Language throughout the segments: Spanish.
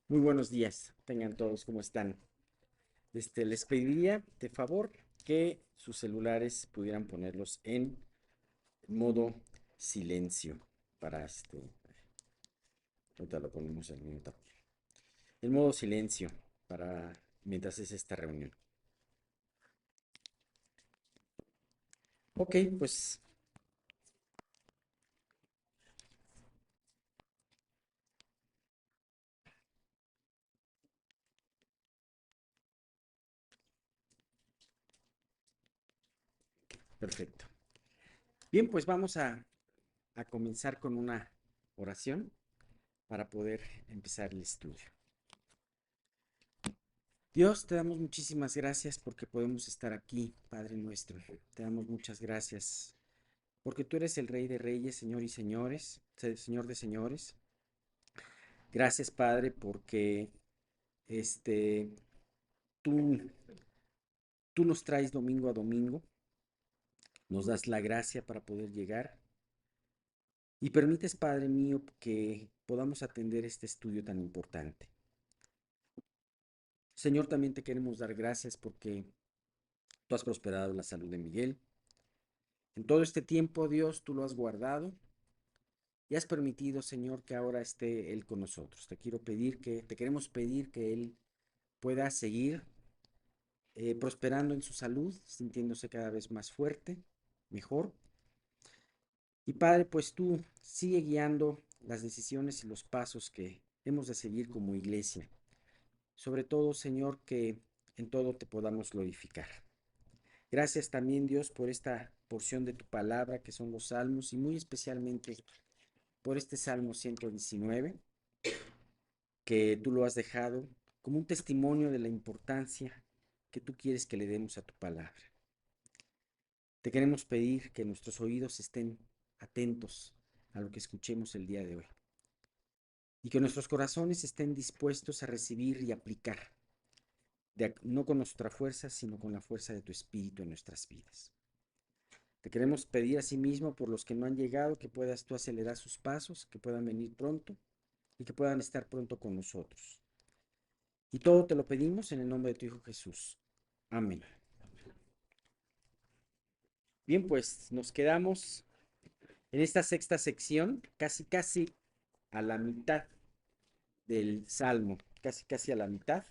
Muy buenos días, tengan todos, ¿cómo están? Les pediría de favor que sus celulares pudieran ponerlos en modo silencio para ahorita lo ponemos en minuto. En modo silencio para mientras es esta reunión. Ok, pues perfecto. Bien, pues vamos a comenzar con una oración para poder empezar el estudio. Dios, te damos muchísimas gracias porque podemos estar aquí, Padre nuestro. Te damos muchas gracias porque tú eres el Rey de Reyes, Señor y Señores, Señor de Señores. Gracias, Padre, porque este, tú, tú nos traes domingo a domingo, nos das la gracia para poder llegar y permites, Padre mío, que podamos atender este estudio tan importante. Señor, también te queremos dar gracias porque tú has prosperado la salud de Miguel. En todo este tiempo, Dios, tú lo has guardado y has permitido, Señor, que ahora esté Él con nosotros. Te queremos pedir que Él pueda seguir prosperando en su salud, sintiéndose cada vez más fuerte, mejor. Y Padre, pues tú sigue guiando las decisiones y los pasos que hemos de seguir como iglesia. Sobre todo, Señor, que en todo te podamos glorificar. Gracias también, Dios, por esta porción de tu palabra que son los salmos y muy especialmente por este Salmo 119, que tú lo has dejado como un testimonio de la importancia que tú quieres que le demos a tu palabra. Te queremos pedir que nuestros oídos estén atentos a lo que escuchemos el día de hoy y que nuestros corazones estén dispuestos a recibir y aplicar, no con nuestra fuerza, sino con la fuerza de tu espíritu en nuestras vidas. Te queremos pedir asimismo por los que no han llegado, que puedas tú acelerar sus pasos, que puedan venir pronto y que puedan estar pronto con nosotros. Y todo te lo pedimos en el nombre de tu Hijo Jesús. Amén. Bien, pues nos quedamos en esta sexta sección, casi a la mitad del Salmo, casi a la mitad.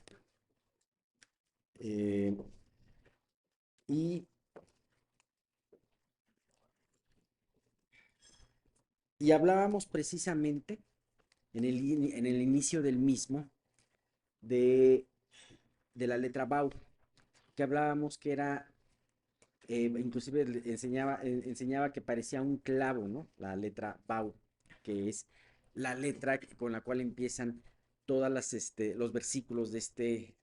Eh, y, y hablábamos precisamente en el inicio del mismo de, de la letra Bau, que hablábamos que era, inclusive enseñaba que parecía un clavo, ¿no? La letra Bau, que es la letra con la cual empiezan los versículos de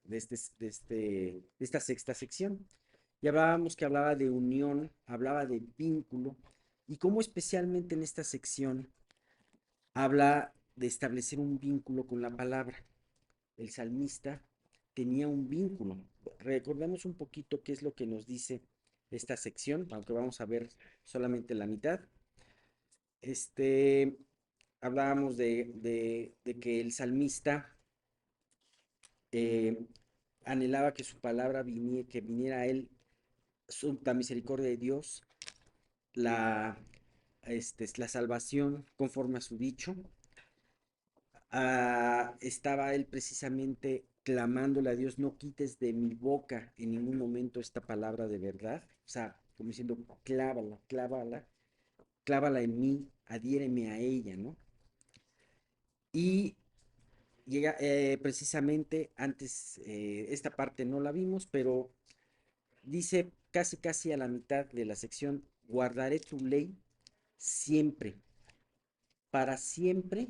esta sexta sección. Y hablábamos que hablaba de unión, hablaba de vínculo, y cómo especialmente en esta sección habla de establecer un vínculo con la palabra. El salmista tenía un vínculo. Recordemos un poquito qué es lo que nos dice esta sección, aunque vamos a ver solamente la mitad. Este, hablábamos de que el salmista eh, anhelaba que su palabra que viniera a él, la misericordia de Dios, la, la salvación conforme a su dicho. Estaba él precisamente clamándole a Dios, no quites de mi boca en ningún momento esta palabra de verdad. O sea, como diciendo, clávala en mí, adhiéreme a ella, ¿no? Y llega precisamente antes, esta parte no la vimos, pero dice casi a la mitad de la sección, guardaré tu ley siempre, para siempre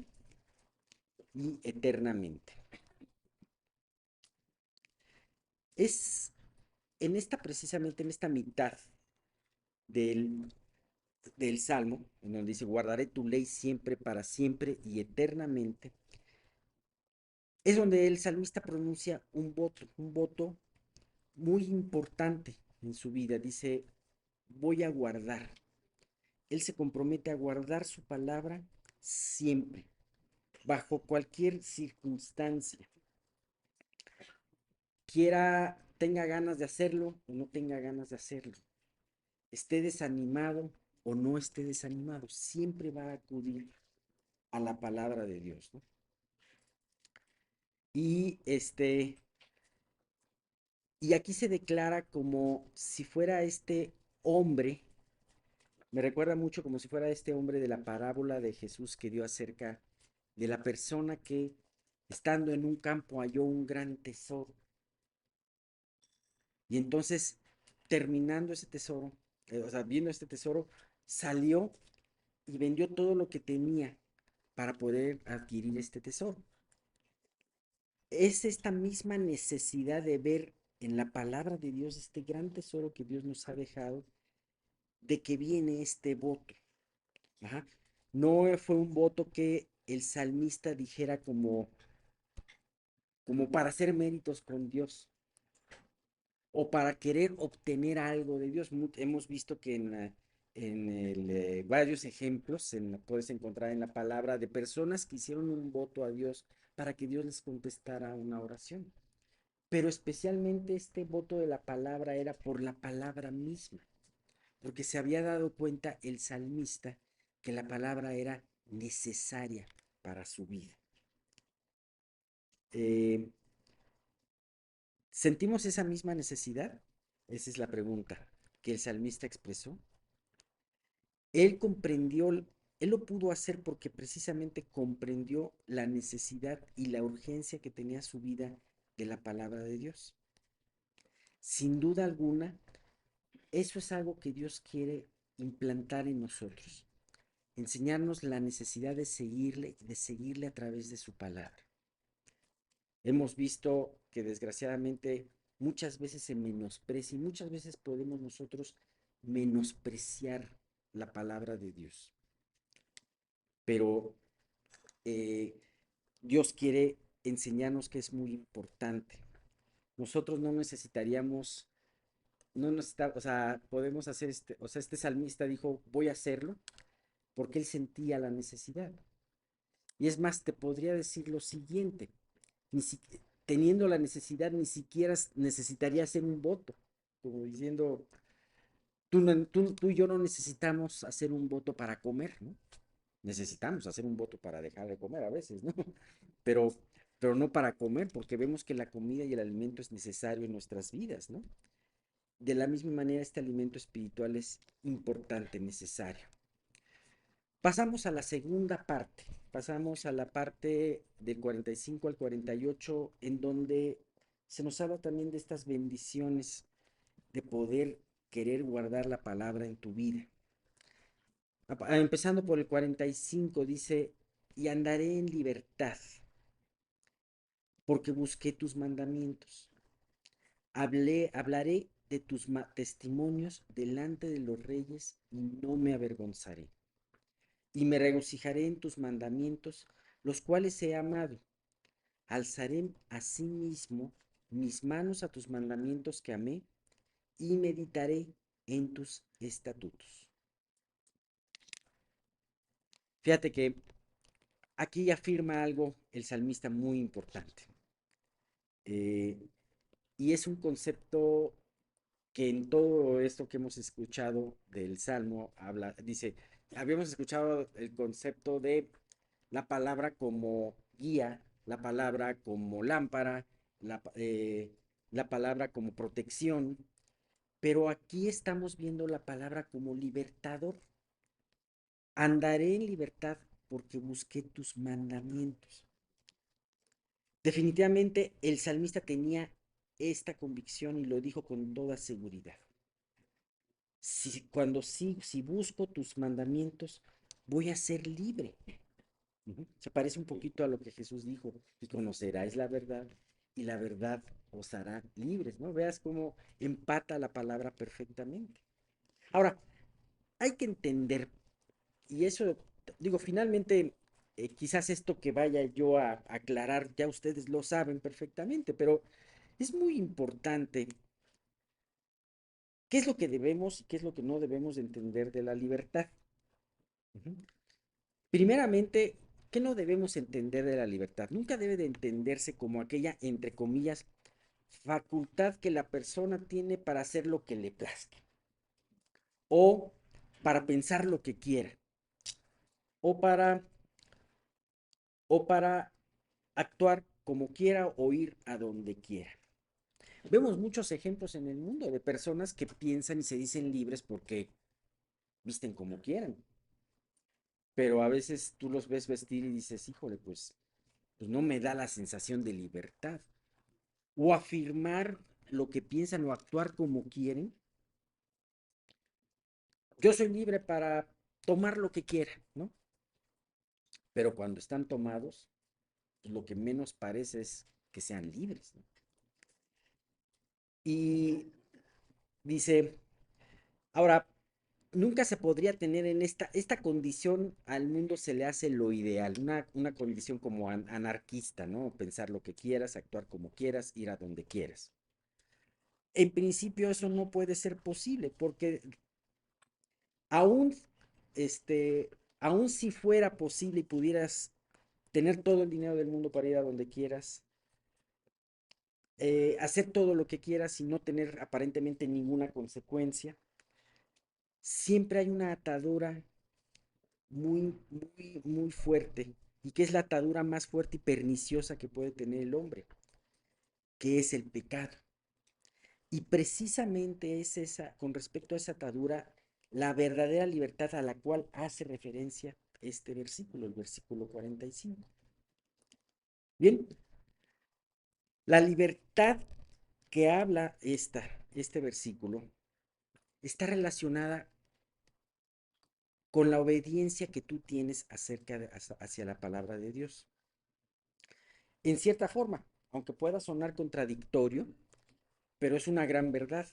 y eternamente. Es precisamente en esta mitad del, del Salmo, en donde dice, guardaré tu ley siempre, para siempre y eternamente, es donde el salmista pronuncia un voto muy importante en su vida. Dice, voy a guardar. Él se compromete a guardar su palabra siempre. bajo cualquier circunstancia, quiera, tenga ganas de hacerlo o no tenga ganas de hacerlo, esté desanimado o no esté desanimado, siempre va a acudir a la palabra de Dios, ¿no? Y y aquí se declara como si fuera este hombre, me recuerda mucho como si fuera este hombre de la parábola de Jesús que dio acerca de la persona que estando en un campo halló un gran tesoro. Y entonces, terminando ese tesoro, o sea, viendo este tesoro, salió y vendió todo lo que tenía para poder adquirir este tesoro. Es esta misma necesidad de ver en la palabra de Dios este gran tesoro que Dios nos ha dejado, de que viene este voto. Ajá. No fue un voto que el salmista dijera como para hacer méritos con Dios o para querer obtener algo de Dios. Hemos visto que varios ejemplos puedes encontrar en la palabra de personas que hicieron un voto a Dios para que Dios les contestara una oración. Pero especialmente este voto de la palabra era por la palabra misma, porque se había dado cuenta el salmista que la palabra era necesaria para su vida. Eh, ¿Sentimos esa misma necesidad? Esa es la pregunta que el salmista expresó. Él comprendió, él lo pudo hacer porque precisamente comprendió la necesidad y la urgencia que tenía su vida de la palabra de Dios. Sin duda alguna, eso es algo que Dios quiere implantar en nosotros, enseñarnos la necesidad de seguirle a través de su palabra. Hemos visto que desgraciadamente muchas veces se menosprecia y muchas veces podemos nosotros menospreciar la palabra de Dios. Pero eh, Dios quiere enseñarnos que es muy importante. Nosotros no necesitaríamos, no necesitamos, o sea, podemos hacer o sea, este salmista dijo, voy a hacerlo, porque él sentía la necesidad. Y es más, te podría decir lo siguiente, ni si, teniendo la necesidad, ni siquiera necesitaría hacer un voto, como diciendo, tú y yo no necesitamos hacer un voto para comer, ¿no? Necesitamos hacer un voto para dejar de comer a veces, ¿no? Pero, pero no para comer, porque vemos que la comida y el alimento es necesario en nuestras vidas, ¿no? De la misma manera, este alimento espiritual es importante, necesario. Pasamos a la segunda parte, pasamos a la parte del 45 al 48, en donde se nos habla también de estas bendiciones de poder querer guardar la palabra en tu vida. Empezando por el 45, dice, y andaré en libertad, porque busqué tus mandamientos. Hablaré de tus testimonios delante de los reyes y no me avergonzaré. Y me regocijaré en tus mandamientos, los cuales he amado. Alzaré asimismo mis manos a tus mandamientos que amé y meditaré en tus estatutos. Fíjate que aquí afirma algo el salmista muy importante. Eh, y es un concepto que en todo esto que hemos escuchado del Salmo, dice, habíamos escuchado el concepto de la palabra como guía, la palabra como lámpara, la palabra como protección, pero aquí estamos viendo la palabra como libertador. Andaré en libertad porque busqué tus mandamientos. Definitivamente el salmista tenía esta convicción y lo dijo con toda seguridad. Si busco tus mandamientos, voy a ser libre. Se parece un poquito a lo que Jesús dijo, y conoceráis la verdad y la verdad os hará libres, ¿no? Veas cómo empata la palabra perfectamente. Ahora, hay que entender, y eso, digo, finalmente, quizás esto que vaya yo a aclarar, ya ustedes lo saben perfectamente, pero es muy importante qué es lo que debemos y qué es lo que no debemos entender de la libertad. Primeramente, ¿Qué no debemos entender de la libertad? Nunca debe de entenderse como aquella, entre comillas, facultad que la persona tiene para hacer lo que le plazca, o para pensar lo que quiera, o para, o para actuar como quiera o ir a donde quiera. Vemos muchos ejemplos en el mundo de personas que piensan y se dicen libres porque visten como quieran, pero a veces tú los ves vestir y dices, híjole, pues no me da la sensación de libertad. O afirmar lo que piensan o actuar como quieren. Yo soy libre para tomar lo que quiera, ¿no? Pero cuando están tomados, pues lo que menos parece es que sean libres, ¿no? Y dice, ahora, nunca se podría tener en esta condición, al mundo se le hace lo ideal, una condición como anarquista, ¿no? Pensar lo que quieras, actuar como quieras, ir a donde quieras. En principio eso no puede ser posible, porque aún, este, aún si fuera posible y pudieras tener todo el dinero del mundo para ir a donde quieras, hacer todo lo que quieras y no tener aparentemente ninguna consecuencia, siempre hay una atadura muy fuerte, y que es la atadura más fuerte y perniciosa que puede tener el hombre, que es el pecado. Y precisamente es esa, con respecto a esa atadura, la verdadera libertad a la cual hace referencia este versículo, el versículo 45. Bien, la libertad que habla este versículo está relacionada con la obediencia que tú tienes hacia la palabra de Dios. En cierta forma, aunque pueda sonar contradictorio, pero es una gran verdad.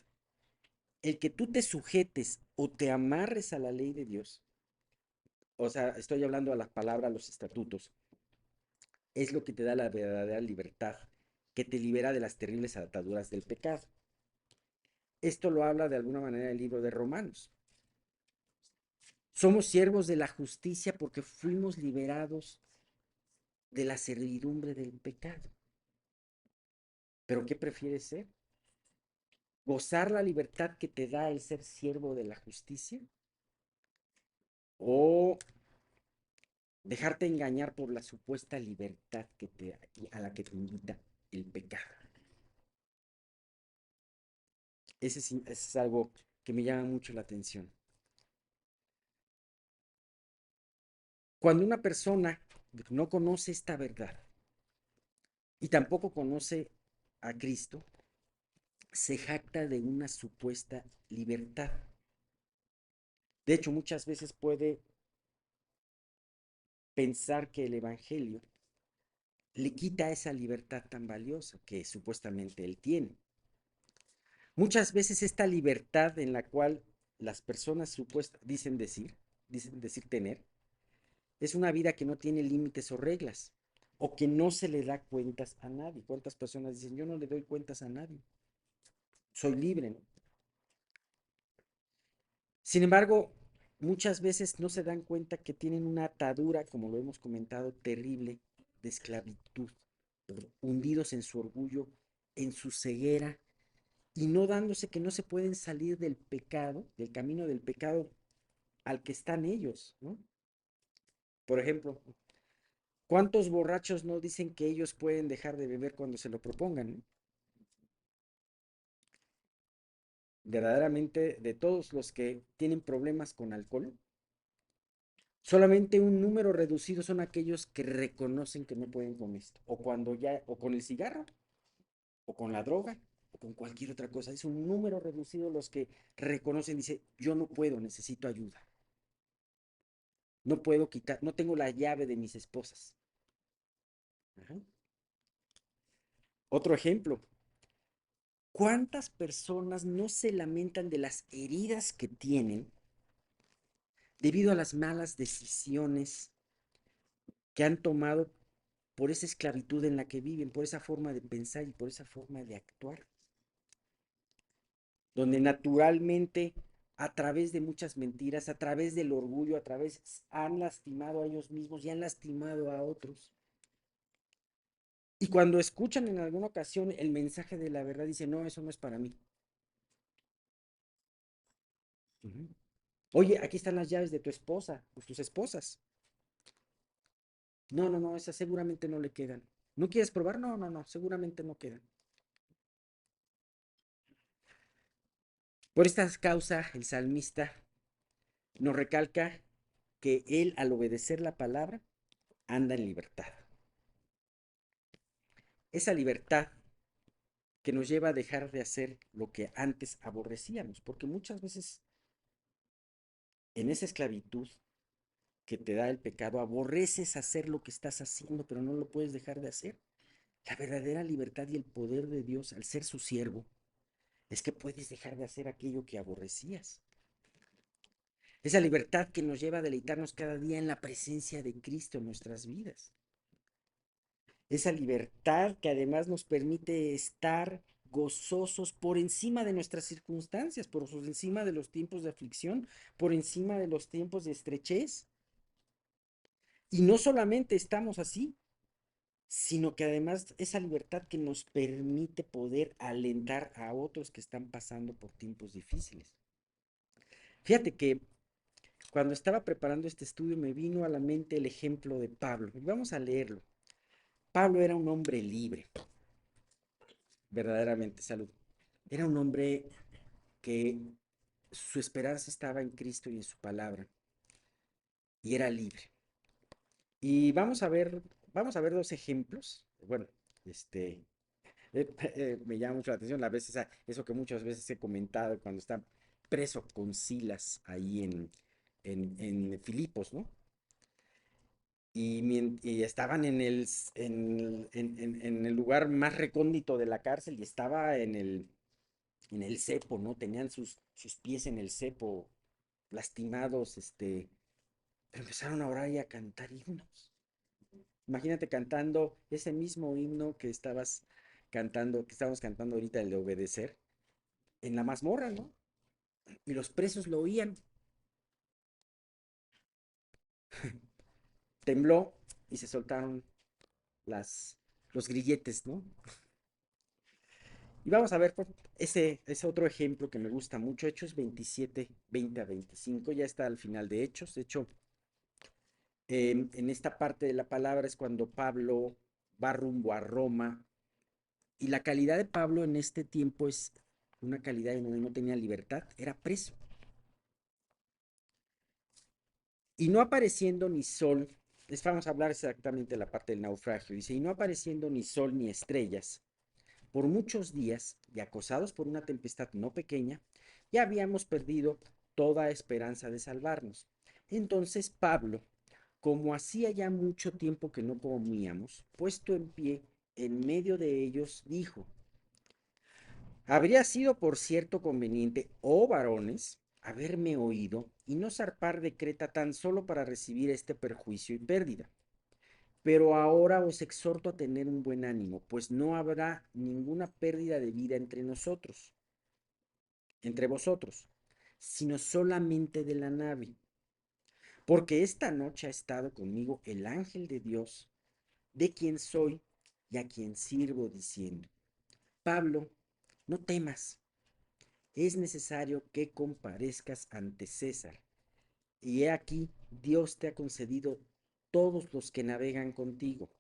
El que tú te sujetes o te amarres a la ley de Dios, o sea, estoy hablando a la palabra, a los estatutos, es lo que te da la verdadera libertad, que te libera de las terribles ataduras del pecado. Esto lo habla de alguna manera el libro de Romanos. Somos siervos de la justicia porque fuimos liberados de la servidumbre del pecado. ¿Pero qué prefieres ser? ¿Gozar la libertad que te da el ser siervo de la justicia? ¿O dejarte engañar por la supuesta libertad a la que te invita el pecado? Ese es algo que me llama mucho la atención. Cuando una persona no conoce esta verdad y tampoco conoce a Cristo, se jacta de una supuesta libertad. De hecho, muchas veces puede pensar que el Evangelio le quita esa libertad tan valiosa que supuestamente él tiene. Muchas veces esta libertad en la cual las personas dicen decir tener, es una vida que no tiene límites o reglas, o que no se le da cuentas a nadie. ¿Cuántas personas dicen, yo no le doy cuentas a nadie? Soy libre, ¿no? Sin embargo, muchas veces no se dan cuenta que tienen una atadura, como lo hemos comentado, terrible, de esclavitud, hundidos en su orgullo, en su ceguera, y no dándose que no se pueden salir del pecado, del camino del pecado al que están ellos, ¿no? Por ejemplo, ¿cuántos borrachos no dicen que ellos pueden dejar de beber cuando se lo propongan, ¿no? Verdaderamente, de todos los que tienen problemas con alcohol, solamente un número reducido son aquellos que reconocen que no pueden con esto, o con el cigarro, o con la droga, o con cualquier otra cosa. Es un número reducido los que reconocen, dice, yo no puedo, necesito ayuda. No puedo quitar, no tengo la llave de mis esposas. Ajá. Otro ejemplo, ¿cuántas personas no se lamentan de las heridas que tienen debido a las malas decisiones que han tomado por esa esclavitud en la que viven, por esa forma de pensar y por esa forma de actuar? Donde naturalmente a través de muchas mentiras, a través del orgullo, a través han lastimado a ellos mismos y han lastimado a otros. Y cuando escuchan en alguna ocasión el mensaje de la verdad, dicen, no, eso no es para mí. Ujú. Oye, aquí están las llaves de tu esposa, o tus esposas. No, no, no, esas seguramente no le quedan. ¿No quieres probar? No, no, no, seguramente no quedan. Por esta causa, el salmista nos recalca que él, al obedecer la palabra, anda en libertad. Esa libertad que nos lleva a dejar de hacer lo que antes aborrecíamos, porque muchas veces en esa esclavitud que te da el pecado, aborreces hacer lo que estás haciendo, pero no lo puedes dejar de hacer. La verdadera libertad y el poder de Dios al ser su siervo es que puedes dejar de hacer aquello que aborrecías. Esa libertad que nos lleva a deleitarnos cada día en la presencia de Cristo en nuestras vidas. Esa libertad que además nos permite estar gozosos por encima de nuestras circunstancias, por encima de los tiempos de aflicción, por encima de los tiempos de estrechez. Y no solamente estamos así, sino que además esa libertad que nos permite poder alentar a otros que están pasando por tiempos difíciles. Fíjate que cuando estaba preparando este estudio me vino a la mente el ejemplo de Pablo. Vamos a leerlo. Pablo era un hombre libre, verdaderamente, salud. Era un hombre que su esperanza estaba en Cristo y en su palabra, y era libre. Y vamos a ver dos ejemplos. Bueno, este, me llama mucho la atención a veces eso que muchas veces he comentado cuando está preso con Silas ahí en Filipos, ¿no? Y estaban en el lugar más recóndito de la cárcel y estaba en el cepo, ¿no? Tenían sus pies en el cepo, lastimados, pero empezaron a orar y a cantar himnos. Imagínate cantando ese mismo himno que estábamos cantando ahorita, el de obedecer, en la mazmorra, ¿no? Y los presos lo oían, tembló y se soltaron las, los grilletes, ¿no? Y vamos a ver ese otro ejemplo que me gusta mucho, Hechos 27, 20 a 25, ya está al final de Hechos. De hecho, en esta parte de la palabra es cuando Pablo va rumbo a Roma y la calidad de Pablo en este tiempo es una calidad en donde no tenía libertad, era preso. Y no apareciendo ni sol, les vamos a hablar exactamente de la parte del naufragio, dice, y no apareciendo ni sol ni estrellas, por muchos días, y acosados por una tempestad no pequeña, ya habíamos perdido toda esperanza de salvarnos. Entonces Pablo, como hacía ya mucho tiempo que no comíamos, puesto en pie en medio de ellos, dijo, habría sido por cierto conveniente, oh varones, haberme oído y no zarpar de Creta tan solo para recibir este perjuicio y pérdida. Pero ahora os exhorto a tener un buen ánimo, pues no habrá ninguna pérdida de vida entre vosotros, sino solamente de la nave. Porque esta noche ha estado conmigo el ángel de Dios, de quien soy y a quien sirvo, diciendo, Pablo, no temas, es necesario que comparezcas ante César. Y he aquí, Dios te ha concedido todos los que navegan contigo.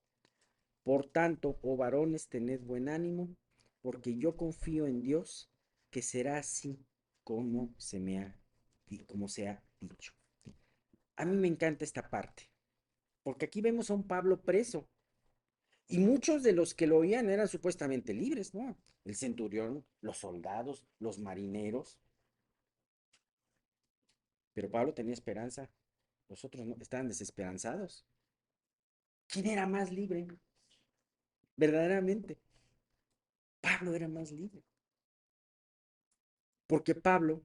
Por tanto, oh varones, tened buen ánimo, porque yo confío en Dios, que será así como se ha dicho. A mí me encanta esta parte, porque aquí vemos a un Pablo preso, y muchos de los que lo oían eran supuestamente libres, ¿no? El centurión, los soldados, los marineros, pero Pablo tenía esperanza, los otros no, estaban desesperanzados. ¿Quién era más libre? Verdaderamente, Pablo era más libre, porque Pablo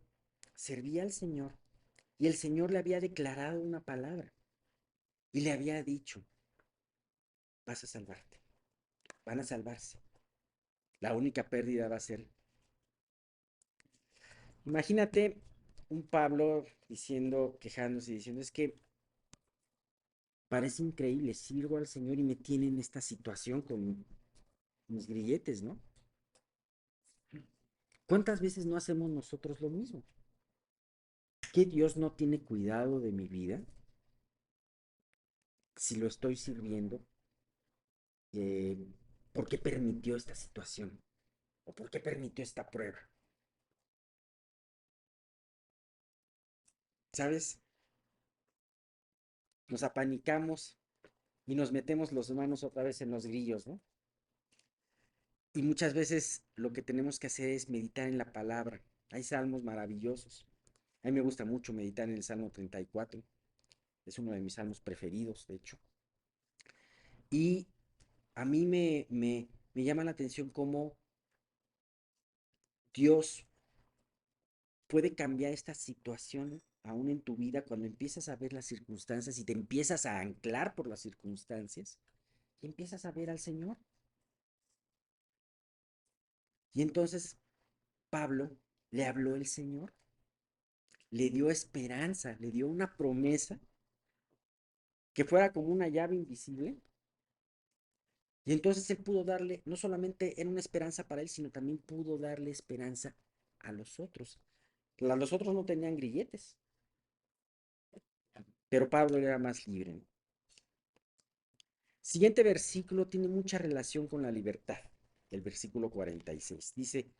servía al Señor y el Señor le había declarado una palabra y le había dicho, vas a salvarte, van a salvarse. La única pérdida va a ser, imagínate un Pablo diciendo, quejándose, diciendo, es que parece increíble, sirvo al Señor y me tiene en esta situación con mis grilletes, ¿no? ¿Cuántas veces no hacemos nosotros lo mismo? ¿Que Dios no tiene cuidado de mi vida si lo estoy sirviendo? Eh, ¿Por qué permitió esta situación? ¿O por qué permitió esta prueba? ¿Sabes? Nos apanicamos y nos metemos las manos otra vez en los grillos, ¿no? Y muchas veces lo que tenemos que hacer es meditar en la palabra. Hay salmos maravillosos. A mí me gusta mucho meditar en el Salmo 34. Es uno de mis salmos preferidos, de hecho. Y a mí me llama la atención cómo Dios puede cambiar esta situación aún en tu vida cuando empiezas a ver las circunstancias y te empiezas a anclar por las circunstancias y empiezas a ver al Señor. Y entonces Pablo le habló el Señor, le dio esperanza, le dio una promesa que fuera como una llave invisible. Y entonces él pudo darle, no solamente era una esperanza para él, sino también pudo darle esperanza a los otros. Los otros no tenían grilletes, pero Pablo era más libre, ¿no? Siguiente versículo tiene mucha relación con la libertad. El versículo 46 dice,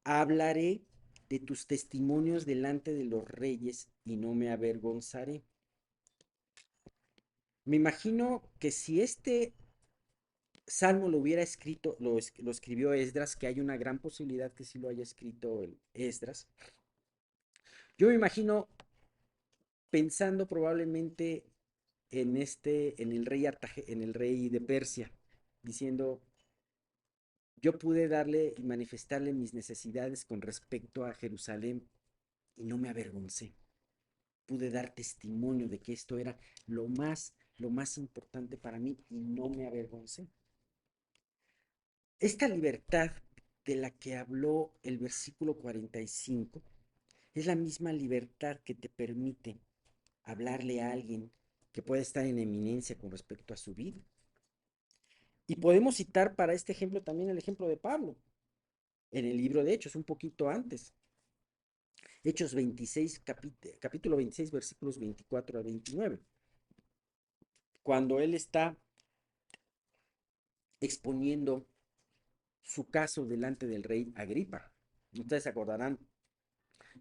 hablaré de tus testimonios delante de los reyes y no me avergonzaré. Me imagino que si este salmo lo hubiera escrito, lo escribió Esdras, que hay una gran posibilidad que sí lo haya escrito el Esdras. Yo me imagino pensando probablemente en el rey en el rey de Persia, diciendo, yo pude darle y manifestarle mis necesidades con respecto a Jerusalén y no me avergoncé. Pude dar testimonio de que esto era lo más importante para mí y no me avergoncé. Esta libertad de la que habló el versículo 45 es la misma libertad que te permite hablarle a alguien que puede estar en eminencia con respecto a su vida. Y podemos citar para este ejemplo también el ejemplo de Pablo, en el libro de Hechos, un poquito antes. Hechos 26, capítulo 26, versículos 24 a 29. Cuando él está exponiendo su caso delante del rey Agripa. Ustedes se acordarán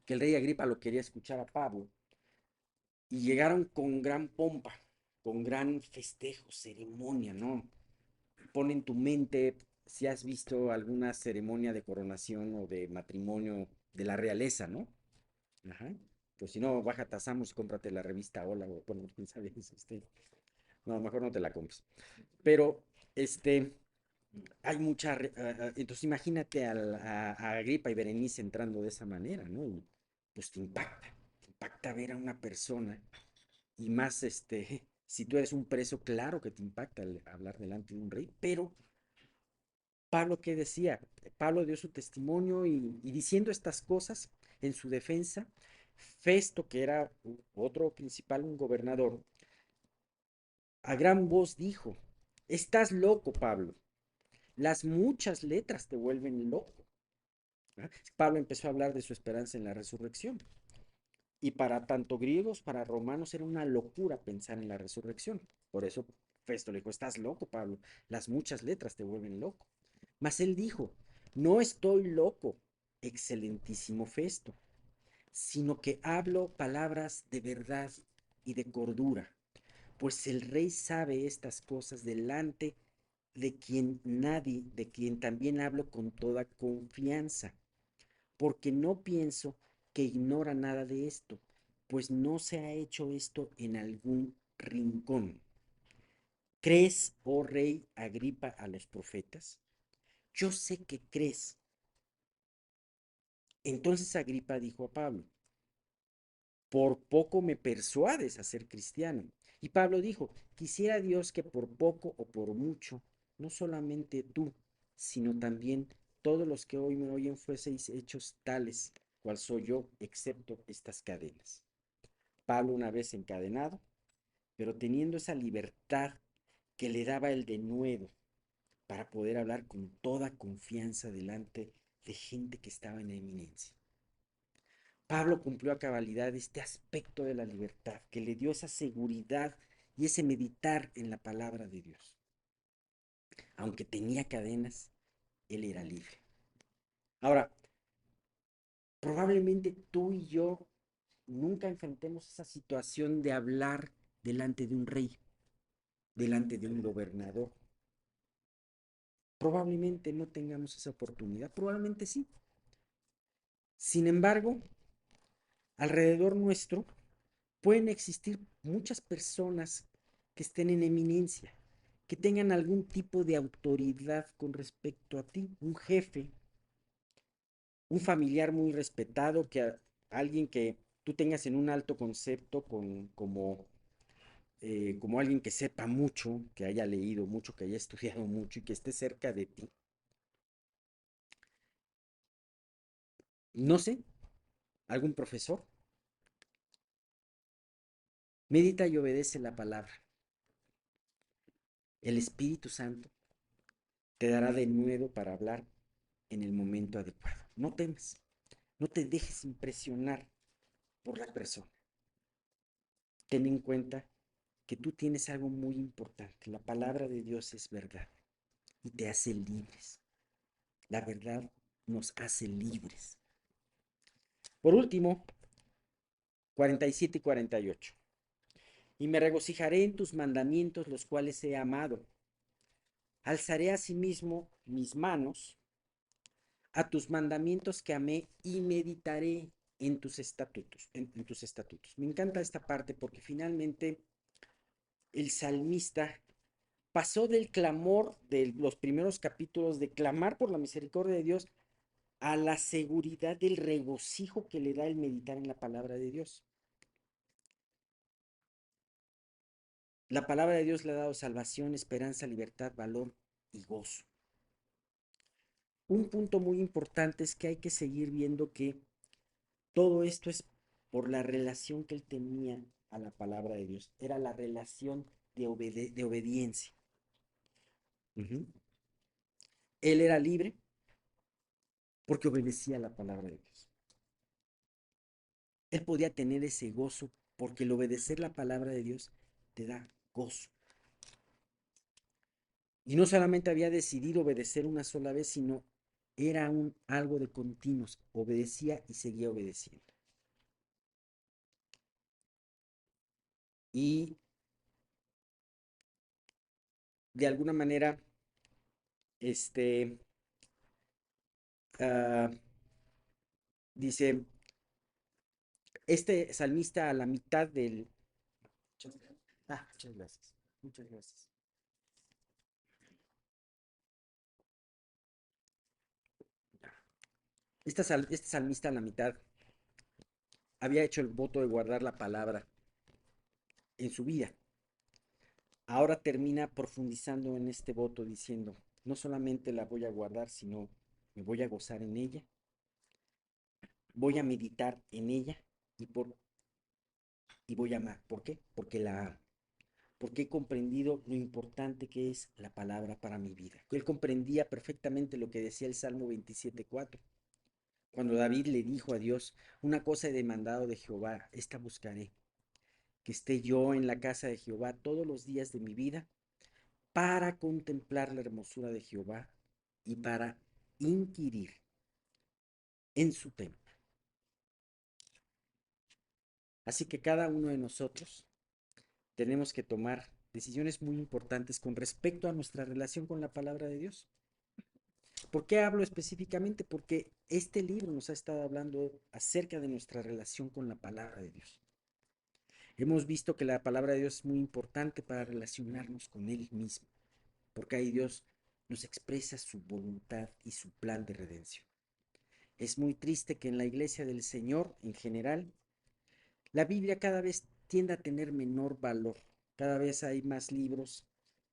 que el rey Agripa lo quería escuchar a Pablo y llegaron con gran pompa, con gran festejo, ceremonia, ¿no? Pon en tu mente si has visto alguna ceremonia de coronación o de matrimonio de la realeza, ¿no? Ajá. Pues si no, baja Tasamos y cómprate la revista Hola, o bueno, quién sabe, no, mejor no te la compres. Pero, hay mucha, entonces imagínate a Agripa y Berenice entrando de esa manera, ¿no? Y pues te impacta ver a una persona y más, si tú eres un preso, claro que te impacta el hablar delante de un rey, pero Pablo, ¿qué decía? Pablo dio su testimonio y diciendo estas cosas en su defensa, Festo, que era otro principal, un gobernador, a gran voz dijo, estás loco, Pablo, las muchas letras te vuelven loco. ¿Ah? Pablo empezó a hablar de su esperanza en la resurrección. Y para tanto griegos, para romanos era una locura pensar en la resurrección. Por eso Festo le dijo, estás loco, Pablo, las muchas letras te vuelven loco. Mas él dijo, no estoy loco, excelentísimo Festo, sino que hablo palabras de verdad y de cordura, pues el rey sabe estas cosas delante de quien también hablo con toda confianza, porque no pienso que ignora nada de esto, pues no se ha hecho esto en algún rincón. ¿Crees, oh rey Agripa, a los profetas? Yo sé que crees. Entonces Agripa dijo a Pablo, por poco me persuades a ser cristiano. Y Pablo dijo, quisiera Dios que por poco o por mucho, no solamente tú, sino también todos los que hoy me oyen fueseis hechos tales cuál soy yo, excepto estas cadenas. Pablo una vez encadenado, pero teniendo esa libertad que le daba el denuedo para poder hablar con toda confianza delante de gente que estaba en eminencia. Pablo cumplió a cabalidad este aspecto de la libertad que le dio esa seguridad y ese meditar en la palabra de Dios. Aunque tenía cadenas, él era libre. Ahora, probablemente tú y yo nunca enfrentemos esa situación de hablar delante de un rey, delante de un gobernador. Probablemente no tengamos esa oportunidad, probablemente sí. Sin embargo, alrededor nuestro pueden existir muchas personas que estén en eminencia, que tengan algún tipo de autoridad con respecto a ti, un jefe, un familiar muy respetado, alguien que tú tengas en un alto concepto como alguien que sepa mucho, que haya leído mucho, que haya estudiado mucho y que esté cerca de ti. No sé, algún profesor. Medita y obedece la palabra. El Espíritu Santo te dará de nuevo para hablar en el momento adecuado. No temas, no te dejes impresionar por la persona. Ten en cuenta que tú tienes algo muy importante. La palabra de Dios es verdad y te hace libres. La verdad nos hace libres. Por último, 47 y 48. Y me regocijaré en tus mandamientos, los cuales he amado. Alzaré asimismo mis manos a tus mandamientos que amé y meditaré en tus estatutos, en tus estatutos. Me encanta esta parte porque finalmente el salmista pasó del clamor de los primeros capítulos de clamar por la misericordia de Dios a la seguridad del regocijo que le da el meditar en la palabra de Dios. La palabra de Dios le ha dado salvación, esperanza, libertad, valor y gozo. Un punto muy importante es que hay que seguir viendo que todo esto es por la relación que él tenía a la palabra de Dios. Era la relación de obediencia. Él era libre porque obedecía a la palabra de Dios. Él podía tener ese gozo porque el obedecer la palabra de Dios te da gozo. Y no solamente había decidido obedecer una sola vez, sino era algo de continuos. Obedecía y seguía obedeciendo. Y de alguna manera, este, uh, dice, este salmista a la mitad del... muchas gracias. Muchas gracias. Este salmista a la mitad había hecho el voto de guardar la palabra en su vida. Ahora termina profundizando en este voto diciendo, no solamente la voy a guardar, sino me voy a gozar en ella, voy a meditar en ella y, y voy a amar. ¿Por qué? Porque la amo. Porque he comprendido lo importante que es la palabra para mi vida. Él comprendía perfectamente lo que decía el Salmo 27:4. Cuando David le dijo a Dios, una cosa he demandado de Jehová, esta buscaré, que esté yo en la casa de Jehová todos los días de mi vida, para contemplar la hermosura de Jehová y para inquirir en su templo. Así que cada uno de nosotros tenemos que tomar decisiones muy importantes con respecto a nuestra relación con la palabra de Dios. ¿Por qué hablo específicamente? Porque este libro nos ha estado hablando acerca de nuestra relación con la palabra de Dios. Hemos visto que la palabra de Dios es muy importante para relacionarnos con Él mismo, porque ahí Dios nos expresa su voluntad y su plan de redención. Es muy triste que en la iglesia del Señor, en general, la Biblia cada vez tiende a tener menor valor. Cada vez hay más libros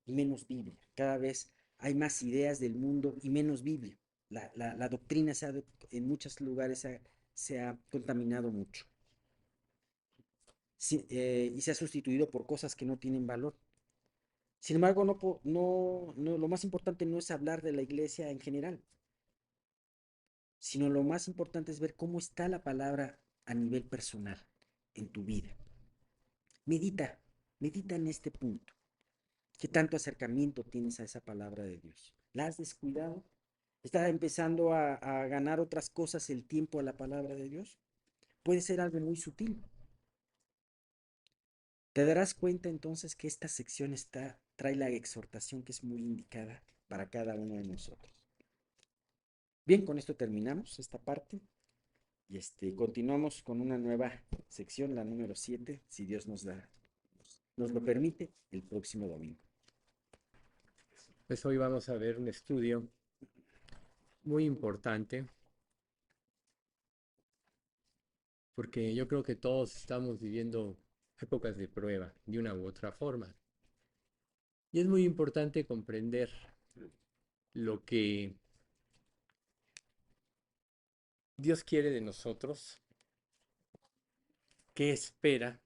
y menos Biblia. Cada vez hay más ideas del mundo y menos Biblia. La doctrina en muchos lugares se ha contaminado mucho y se ha sustituido por cosas que no tienen valor. Sin embargo, lo más importante no es hablar de la iglesia en general, sino lo más importante es ver cómo está la palabra a nivel personal en tu vida. Medita, medita en este punto. ¿Qué tanto acercamiento tienes a esa palabra de Dios? ¿La has descuidado? ¿Está empezando a ganar otras cosas el tiempo a la palabra de Dios? Puede ser algo muy sutil. Te darás cuenta entonces que esta sección trae la exhortación que es muy indicada para cada uno de nosotros. Bien, con esto terminamos esta parte y continuamos con una nueva sección, la número 7, si Dios nos lo permite, el próximo domingo. Pues hoy vamos a ver un estudio muy importante porque yo creo que todos estamos viviendo épocas de prueba de una u otra forma. Y es muy importante comprender lo que Dios quiere de nosotros, qué espera,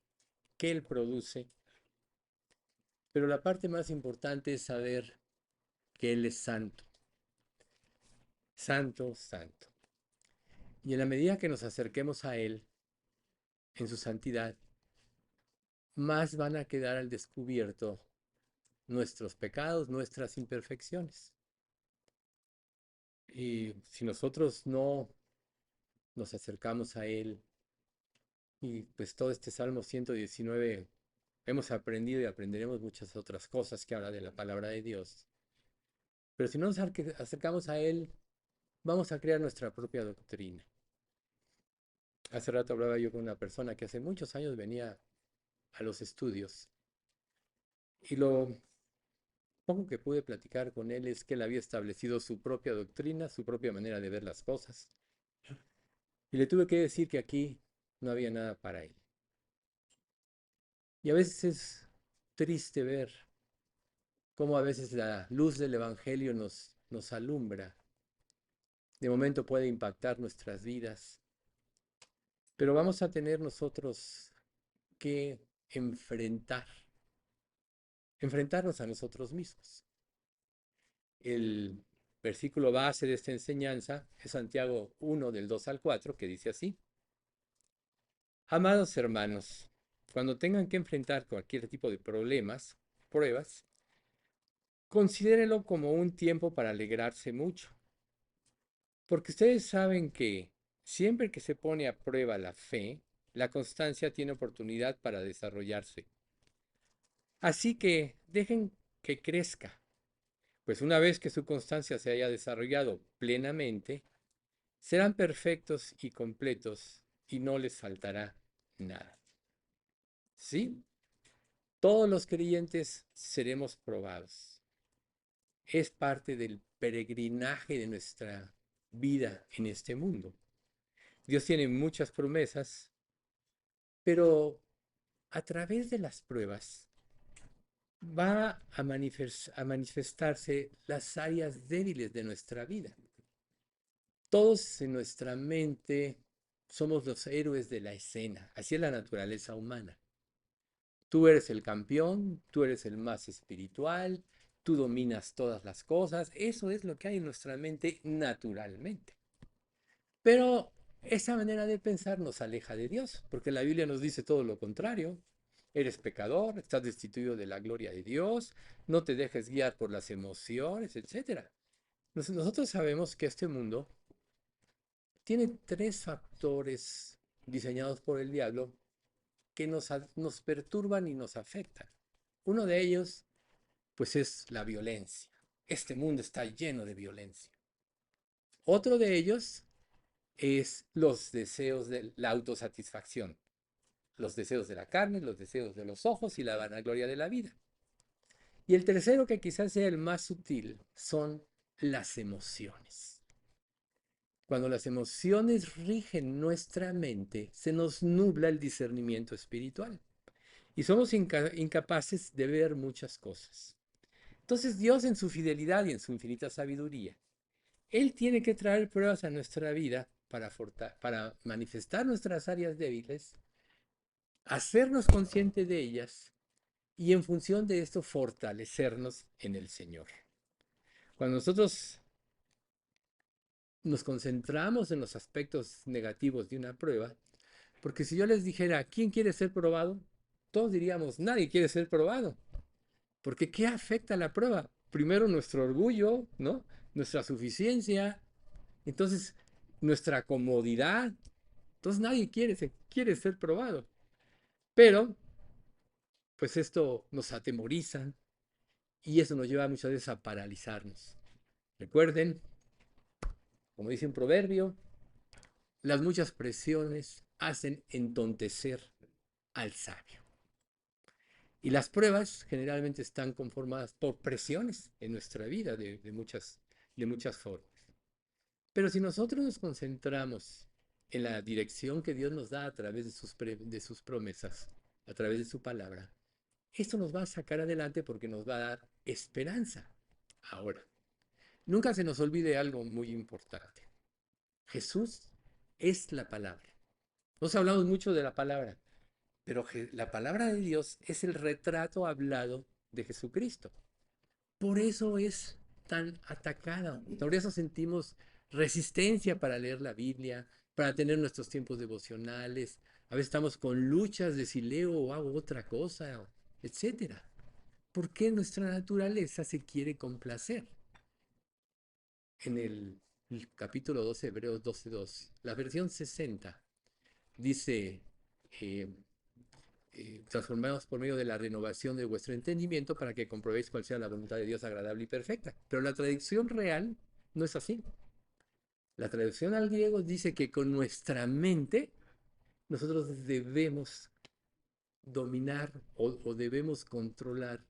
qué Él produce. Pero la parte más importante es saber que Él es santo, santo, santo. Y en la medida que nos acerquemos a Él en su santidad, más van a quedar al descubierto nuestros pecados, nuestras imperfecciones. Y si nosotros no nos acercamos a Él, y pues todo este Salmo 119 hemos aprendido y aprenderemos muchas otras cosas que habla de la palabra de Dios. Pero si no nos acercamos a Él, vamos a crear nuestra propia doctrina. Hace rato hablaba yo con una persona que hace muchos años venía a los estudios y lo poco que pude platicar con él es que él había establecido su propia doctrina, su propia manera de ver las cosas. Y le tuve que decir que aquí no había nada para él. Y a veces es triste ver cómo a veces la luz del Evangelio nos alumbra. De momento puede impactar nuestras vidas, pero vamos a tener nosotros que enfrentarnos a nosotros mismos. El versículo base de esta enseñanza es Santiago 1 del 2 al 4, que dice así: Amados hermanos, cuando tengan que enfrentar cualquier tipo de problemas, pruebas, considérenlo como un tiempo para alegrarse mucho, porque ustedes saben que siempre que se pone a prueba la fe, la constancia tiene oportunidad para desarrollarse. Así que dejen que crezca, pues una vez que su constancia se haya desarrollado plenamente, serán perfectos y completos y no les faltará nada. ¿Sí? Todos los creyentes seremos probados. Es parte del peregrinaje de nuestra vida en este mundo. Dios tiene muchas promesas, pero a través de las pruebas va a manifestarse las áreas débiles de nuestra vida. Todos en nuestra mente somos los héroes de la escena, así es la naturaleza humana. Tú eres el campeón, tú eres el más espiritual, tú dominas todas las cosas, eso es lo que hay en nuestra mente naturalmente. Pero esa manera de pensar nos aleja de Dios, porque la Biblia nos dice todo lo contrario. Eres pecador, estás destituido de la gloria de Dios, no te dejes guiar por las emociones, etcétera. Nosotros sabemos que este mundo tiene tres factores diseñados por el diablo que nos perturban y nos afectan. Uno de ellos, pues, es la violencia. Este mundo está lleno de violencia. Otro de ellos es los deseos de la autosatisfacción, los deseos de la carne, los deseos de los ojos y la vanagloria de la vida. Y el tercero, que quizás sea el más sutil, son las emociones. Cuando las emociones rigen nuestra mente, se nos nubla el discernimiento espiritual y somos incapaces de ver muchas cosas. Entonces Dios en su fidelidad y en su infinita sabiduría, Él tiene que traer pruebas a nuestra vida para manifestar nuestras áreas débiles, hacernos conscientes de ellas y en función de esto fortalecernos en el Señor. Cuando nosotros nos concentramos en los aspectos negativos de una prueba, porque si yo les dijera, ¿quién quiere ser probado? Todos diríamos, nadie quiere ser probado. Porque ¿qué afecta la prueba? Primero nuestro orgullo, ¿no? Nuestra suficiencia, entonces nuestra comodidad. Entonces nadie quiere ser probado. Pero, pues esto nos atemoriza y eso nos lleva muchas veces a paralizarnos. Recuerden, como dice un proverbio, las muchas presiones hacen entontecer al sabio. Y las pruebas generalmente están conformadas por presiones en nuestra vida de muchas formas. Pero si nosotros nos concentramos en la dirección que Dios nos da a través de sus promesas, a través de su palabra, esto nos va a sacar adelante porque nos va a dar esperanza. Ahora, nunca se nos olvide algo muy importante. Jesús es la palabra. Nos hablamos mucho de la palabra, pero la palabra de Dios es el retrato hablado de Jesucristo. Por eso es tan atacada. Por eso sentimos resistencia para leer la Biblia, para tener nuestros tiempos devocionales. A veces estamos con luchas de si leo o hago otra cosa, etcétera. Porque nuestra naturaleza se quiere complacer. En el capítulo 12, Hebreos 12:2, la versión 60 dice, eh, transformados por medio de la renovación de vuestro entendimiento para que comprobéis cuál sea la voluntad de Dios agradable y perfecta. Pero la traducción real no es así. La traducción al griego dice que con nuestra mente nosotros debemos dominar o debemos controlar,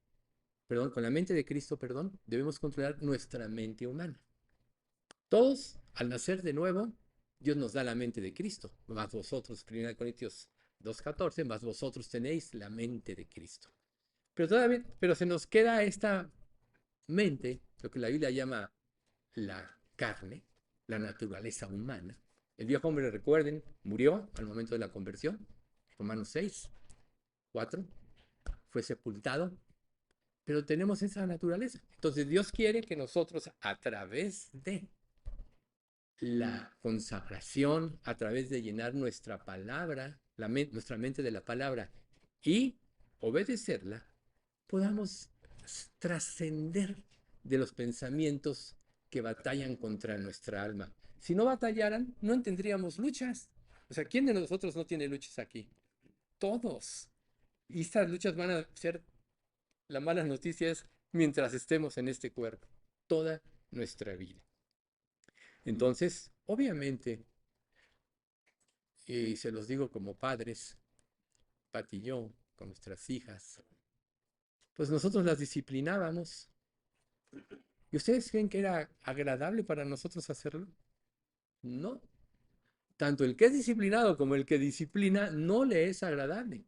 perdón, con la mente de Cristo, perdón, debemos controlar nuestra mente humana. Todos, al nacer de nuevo, Dios nos da la mente de Cristo. Más vosotros, 1 Corintios 2:14, más vosotros tenéis la mente de Cristo. Pero se nos queda esta mente, lo que la Biblia llama la carne, la naturaleza humana. El viejo hombre, recuerden, murió al momento de la conversión. Romanos 6:4, fue sepultado, pero tenemos esa naturaleza. Entonces Dios quiere que nosotros, a través de la consagración, a través de llenar nuestra palabra, nuestra mente de la palabra y obedecerla, podamos trascender de los pensamientos que batallan contra nuestra alma. Si no batallaran, no tendríamos luchas. O sea, ¿quién de nosotros no tiene luchas aquí? Todos. Y estas luchas van a ser, la mala noticia es, mientras estemos en este cuerpo, toda nuestra vida. Entonces, obviamente, y se los digo como padres, Pat y yo, con nuestras hijas, pues nosotros las disciplinábamos. ¿Y ustedes creen que era agradable para nosotros hacerlo? No. Tanto el que es disciplinado como el que disciplina no le es agradable.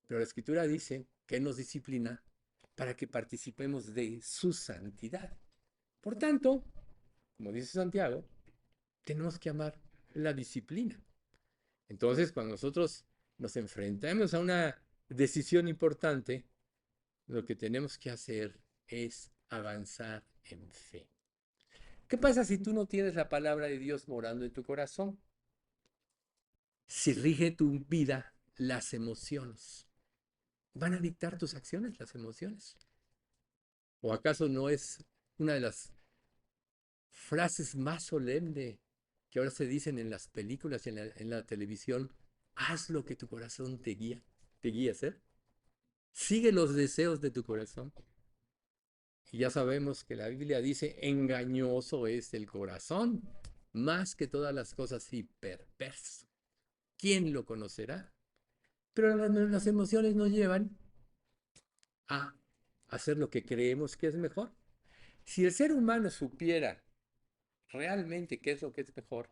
Pero la Escritura dice que nos disciplina para que participemos de su santidad. Por tanto, como dice Santiago, tenemos que amar la disciplina. Entonces, cuando nosotros nos enfrentamos a una decisión importante, lo que tenemos que hacer es avanzar en fe. ¿Qué pasa si tú no tienes la palabra de Dios morando en tu corazón? Si rige tu vida las emociones, ¿van a dictar tus acciones las emociones? ¿O acaso no es una de las frases más solemnes que ahora se dicen en las películas y en la televisión? Haz lo que tu corazón te guía a hacer. Sigue los deseos de tu corazón. Y ya sabemos que la Biblia dice, engañoso es el corazón, más que todas las cosas y perverso. ¿Quién lo conocerá? Pero las emociones nos llevan a hacer lo que creemos que es mejor. Si el ser humano supiera realmente qué es lo que es mejor,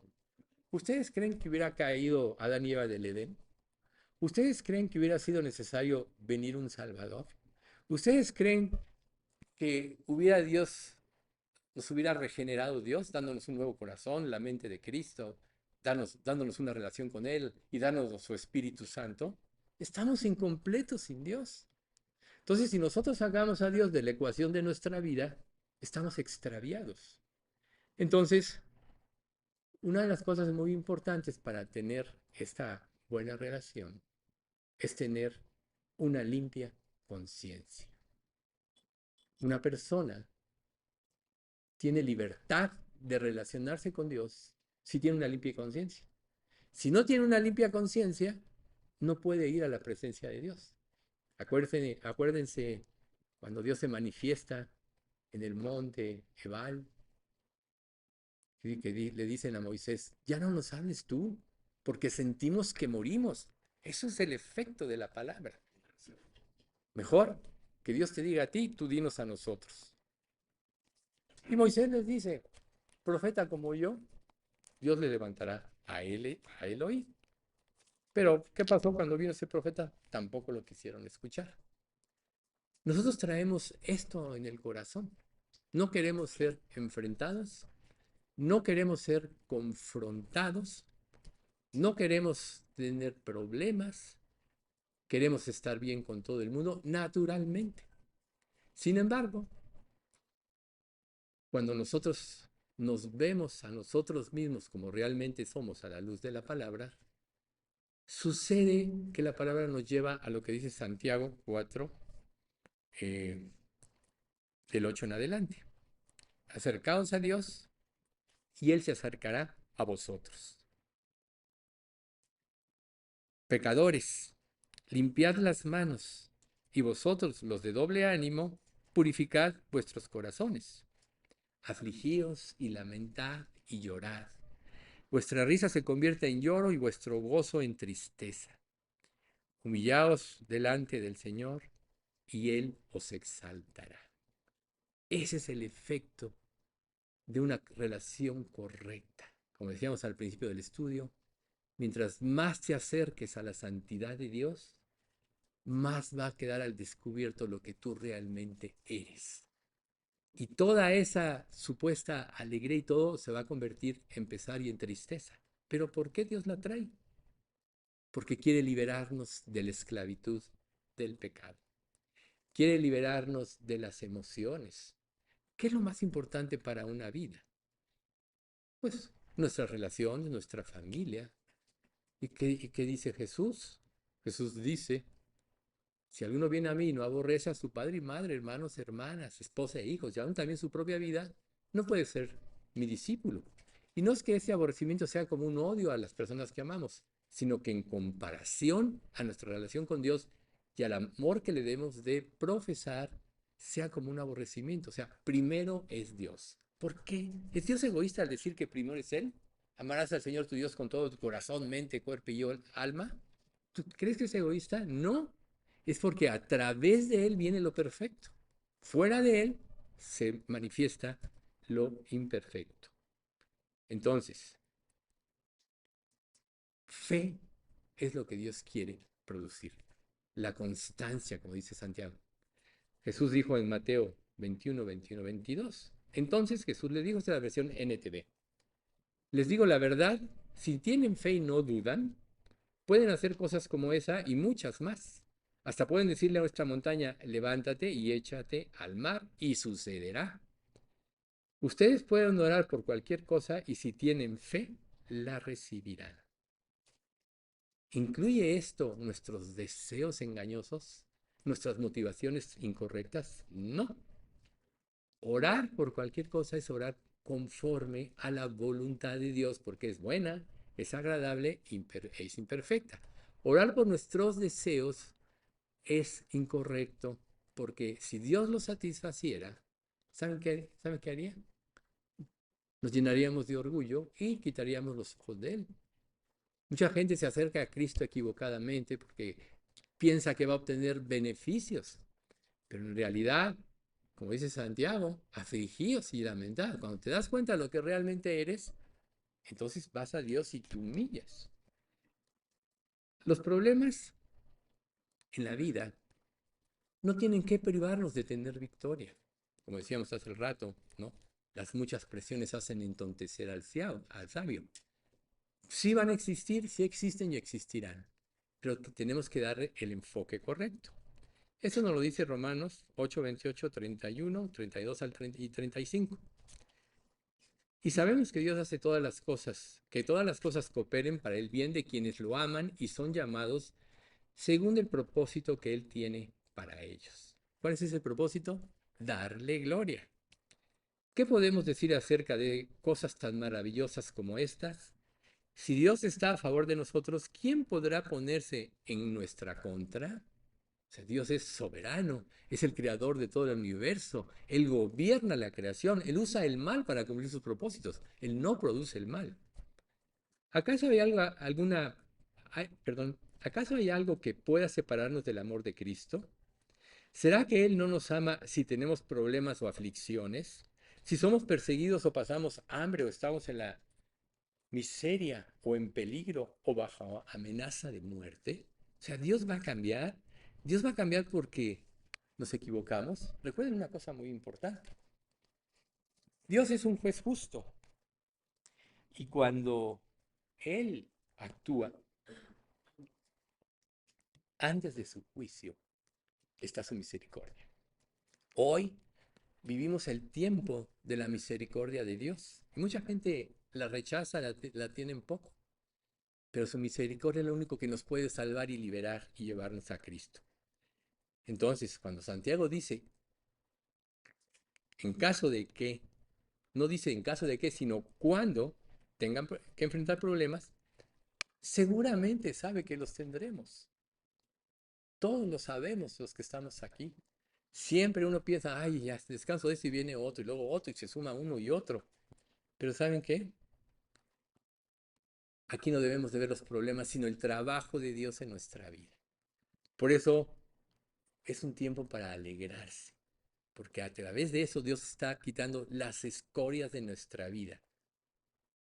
¿ustedes creen que hubiera caído Adán y Eva del Edén? ¿Ustedes creen que hubiera sido necesario venir un Salvador? ¿Ustedes creen que nos hubiera regenerado Dios dándonos un nuevo corazón, la mente de Cristo, dándonos una relación con Él y dándonos su Espíritu Santo, estamos incompletos sin Dios. Entonces, si nosotros sacamos a Dios de la ecuación de nuestra vida, estamos extraviados. Entonces, una de las cosas muy importantes para tener esta buena relación es tener una limpia conciencia. Una persona tiene libertad de relacionarse con Dios si tiene una limpia conciencia. Si no tiene una limpia conciencia, no puede ir a la presencia de Dios. Acuérdense cuando Dios se manifiesta en el monte Ebal, que le dicen a Moisés, ya no nos hables tú, porque sentimos que morimos. Eso es el efecto de la palabra. Mejor que Dios te diga a ti, tú dinos a nosotros. Y Moisés les dice, profeta como yo, Dios le levantará a él oír. Pero, ¿qué pasó cuando vino ese profeta? Tampoco lo quisieron escuchar. Nosotros traemos esto en el corazón. No queremos ser enfrentados, no queremos ser confrontados, no queremos tener problemas, queremos estar bien con todo el mundo naturalmente. Sin embargo, cuando nosotros nos vemos a nosotros mismos como realmente somos a la luz de la palabra, sucede que la palabra nos lleva a lo que dice Santiago 4, del 8 en adelante. Acercaos a Dios y Él se acercará a vosotros. Pecadores, limpiad las manos, y vosotros, los de doble ánimo, purificad vuestros corazones. Afligíos y lamentad y llorad. Vuestra risa se convierte en lloro y vuestro gozo en tristeza. Humillaos delante del Señor y Él os exaltará. Ese es el efecto de una relación correcta. Como decíamos al principio del estudio, mientras más te acerques a la santidad de Dios, más va a quedar al descubierto lo que tú realmente eres. Y toda esa supuesta alegría y todo se va a convertir en pesar y en tristeza. ¿Pero por qué Dios la trae? Porque quiere liberarnos de la esclavitud del pecado. Quiere liberarnos de las emociones. ¿Qué es lo más importante para una vida? Pues nuestras relaciones, nuestra familia. ¿Y qué dice Jesús? Jesús dice, si alguno viene a mí y no aborrece a su padre y madre, hermanos, hermanas, esposa e hijos, y aún también su propia vida, no puede ser mi discípulo. Y no es que ese aborrecimiento sea como un odio a las personas que amamos, sino que en comparación a nuestra relación con Dios y al amor que le debemos de profesar, sea como un aborrecimiento. O sea, primero es Dios. ¿Por qué? ¿Es Dios egoísta al decir que primero es Él? ¿Amarás al Señor tu Dios con todo tu corazón, mente, cuerpo y alma? ¿Tú crees que es egoísta? No. Es porque a través de Él viene lo perfecto. Fuera de Él se manifiesta lo imperfecto. Entonces, fe es lo que Dios quiere producir. La constancia, como dice Santiago. Jesús dijo en Mateo 21, 21, 22. Entonces Jesús le dijo, esta es la versión NTV. Les digo la verdad, si tienen fe y no dudan, pueden hacer cosas como esa y muchas más. Hasta pueden decirle a nuestra montaña, levántate y échate al mar y sucederá. Ustedes pueden orar por cualquier cosa y si tienen fe, la recibirán. ¿Incluye esto nuestros deseos engañosos? ¿Nuestras motivaciones incorrectas? No. Orar por cualquier cosa es orar conforme a la voluntad de Dios, porque es buena, es agradable, es imperfecta. Orar por nuestros deseos es incorrecto, porque si Dios los satisfaciera, ¿saben qué haría? Nos llenaríamos de orgullo y quitaríamos los ojos de Él. Mucha gente se acerca a Cristo equivocadamente porque piensa que va a obtener beneficios, pero en realidad, como dice Santiago, afligíos y lamentad. Cuando te das cuenta de lo que realmente eres, entonces vas a Dios y te humillas. Los problemas en la vida no tienen que privarnos de tener victoria. Como decíamos hace rato, ¿no? Las muchas presiones hacen entontecer al sabio. Sí van a existir, sí existen y existirán, pero tenemos que darle el enfoque correcto. Eso nos lo dice Romanos 8, 28, 31, 32 al 30 y 35. Y sabemos que Dios hace todas las cosas, que todas las cosas cooperen para el bien de quienes lo aman y son llamados según el propósito que Él tiene para ellos. ¿Cuál es ese propósito? Darle gloria. ¿Qué podemos decir acerca de cosas tan maravillosas como estas? Si Dios está a favor de nosotros, ¿quién podrá ponerse en nuestra contra? O sea, Dios es soberano, es el creador de todo el universo, Él gobierna la creación, Él usa el mal para cumplir sus propósitos, Él no produce el mal. ¿Acaso hay algo, acaso hay algo que pueda separarnos del amor de Cristo? ¿Será que Él no nos ama si tenemos problemas o aflicciones? Si somos perseguidos o pasamos hambre o estamos en la miseria o en peligro o bajo amenaza de muerte. O sea, Dios va a cambiar. Dios va a cambiar porque nos equivocamos. Recuerden una cosa muy importante. Dios es un juez justo y cuando Él actúa antes de su juicio está su misericordia. Hoy vivimos el tiempo de la misericordia de Dios y mucha gente la rechaza, la tiene en poco, pero su misericordia es lo único que nos puede salvar y liberar y llevarnos a Cristo. Entonces, cuando Santiago dice, en caso de que, no dice en caso de que, sino cuando tengan que enfrentar problemas, seguramente sabe que los tendremos. Todos lo sabemos los que estamos aquí. Siempre uno piensa, ay, ya descanso de este y viene otro, y luego otro, y se suma uno y otro. Pero ¿saben qué? Aquí no debemos de ver los problemas, sino el trabajo de Dios en nuestra vida. Por eso es un tiempo para alegrarse, porque a través de eso Dios está quitando las escorias de nuestra vida.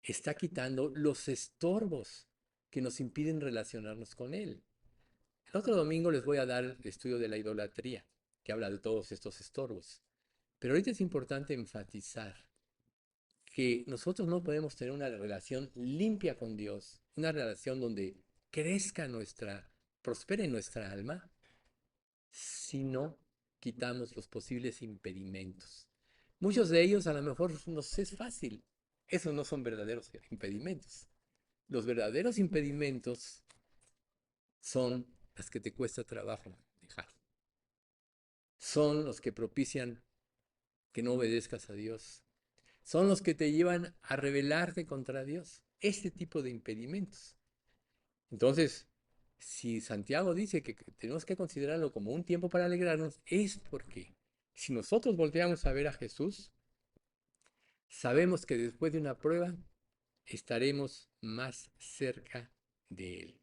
Está quitando los estorbos que nos impiden relacionarnos con Él. El otro domingo les voy a dar el estudio de la idolatría, que habla de todos estos estorbos. Pero ahorita es importante enfatizar que nosotros no podemos tener una relación limpia con Dios, una relación donde crezca prospere nuestra alma, si no quitamos los posibles impedimentos. Muchos de ellos a lo mejor nos es fácil. Esos no son verdaderos impedimentos. Los verdaderos impedimentos son las que te cuesta trabajo dejar. Son los que propician que no obedezcas a Dios. Son los que te llevan a rebelarte contra Dios. Este tipo de impedimentos. Entonces, si Santiago dice que tenemos que considerarlo como un tiempo para alegrarnos, es porque si nosotros volteamos a ver a Jesús, sabemos que después de una prueba estaremos más cerca de Él.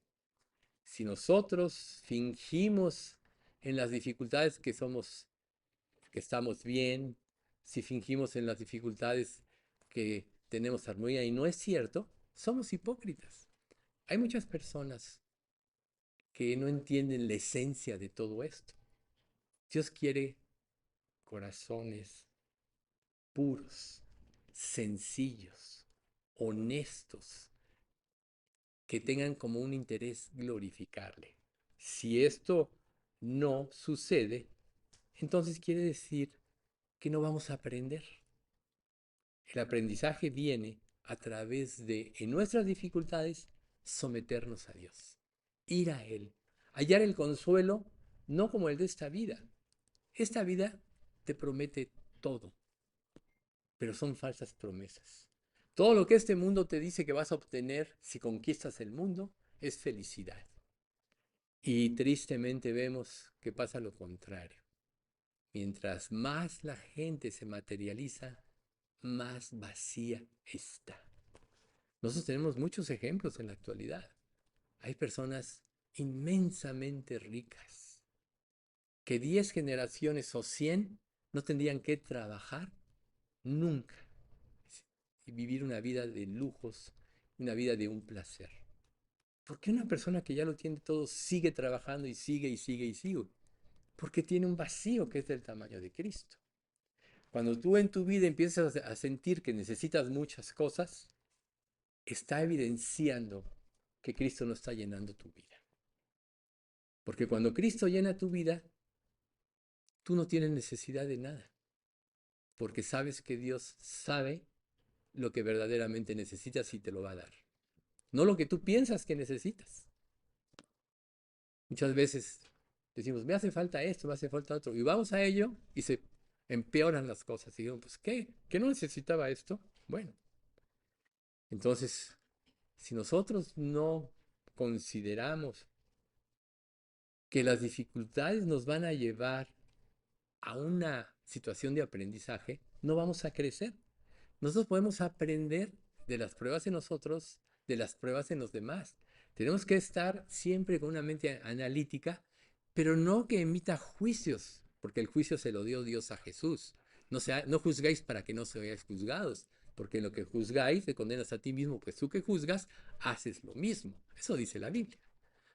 Si nosotros fingimos en las dificultades que estamos bien, si fingimos en las dificultades que tenemos armonía y no es cierto, somos hipócritas. Hay muchas personas que no entienden la esencia de todo esto. Dios quiere corazones puros, sencillos, honestos, que tengan como un interés glorificarle. Si esto no sucede, entonces quiere decir que no vamos a aprender. El aprendizaje viene a través de, en nuestras dificultades, someternos a Dios, ir a Él, hallar el consuelo, no como el de esta vida. Esta vida te promete todo, pero son falsas promesas. Todo lo que este mundo te dice que vas a obtener si conquistas el mundo es felicidad. Y tristemente vemos que pasa lo contrario. Mientras más la gente se materializa, más vacía está. Nosotros tenemos muchos ejemplos en la actualidad. Hay personas inmensamente ricas que 10 generaciones o 100 no tendrían que trabajar nunca y vivir una vida de lujos, una vida de un placer. ¿Por qué una persona que ya lo tiene todo sigue trabajando y sigue y sigue y sigue? Porque tiene un vacío que es del tamaño de Cristo. Cuando tú en tu vida empiezas a sentir que necesitas muchas cosas, está evidenciando que Cristo no está llenando tu vida. Porque cuando Cristo llena tu vida, tú no tienes necesidad de nada. Porque sabes que Dios sabe lo que verdaderamente necesitas y te lo va a dar. No lo que tú piensas que necesitas. Muchas veces decimos, me hace falta esto, me hace falta otro. Y vamos a ello y se empeoran las cosas. Y digo, pues, ¿qué? ¿Qué no necesitaba esto? Bueno, entonces, si nosotros no consideramos que las dificultades nos van a llevar a una situación de aprendizaje, no vamos a crecer. Nosotros podemos aprender de las pruebas en nosotros, de las pruebas en los demás. Tenemos que estar siempre con una mente analítica, pero no que emita juicios, porque el juicio se lo dio Dios a Jesús. No juzgáis para que no seáis juzgados, porque en lo que juzgáis te condenas a ti mismo, pues tú que juzgas haces lo mismo. Eso dice la Biblia.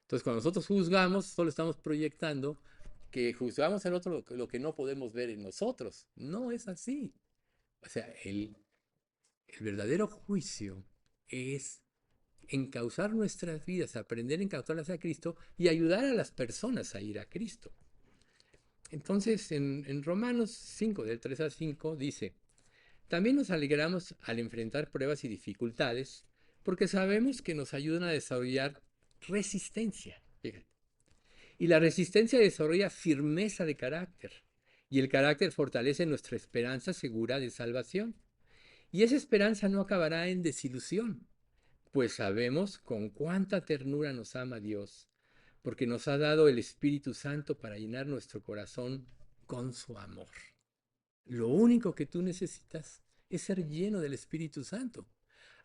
Entonces, cuando nosotros juzgamos, solo estamos proyectando que juzgamos al otro lo que no podemos ver en nosotros. No es así. O sea, el verdadero juicio es encauzar nuestras vidas, aprender a encauzarlas a Cristo y ayudar a las personas a ir a Cristo. Entonces, en Romanos 5, del 3 al 5, dice, también nos alegramos al enfrentar pruebas y dificultades porque sabemos que nos ayudan a desarrollar resistencia. Fíjate. Y la resistencia desarrolla firmeza de carácter. Y el carácter fortalece nuestra esperanza segura de salvación. Y esa esperanza no acabará en desilusión, pues sabemos con cuánta ternura nos ama Dios, porque nos ha dado el Espíritu Santo para llenar nuestro corazón con su amor. Lo único que tú necesitas es ser lleno del Espíritu Santo.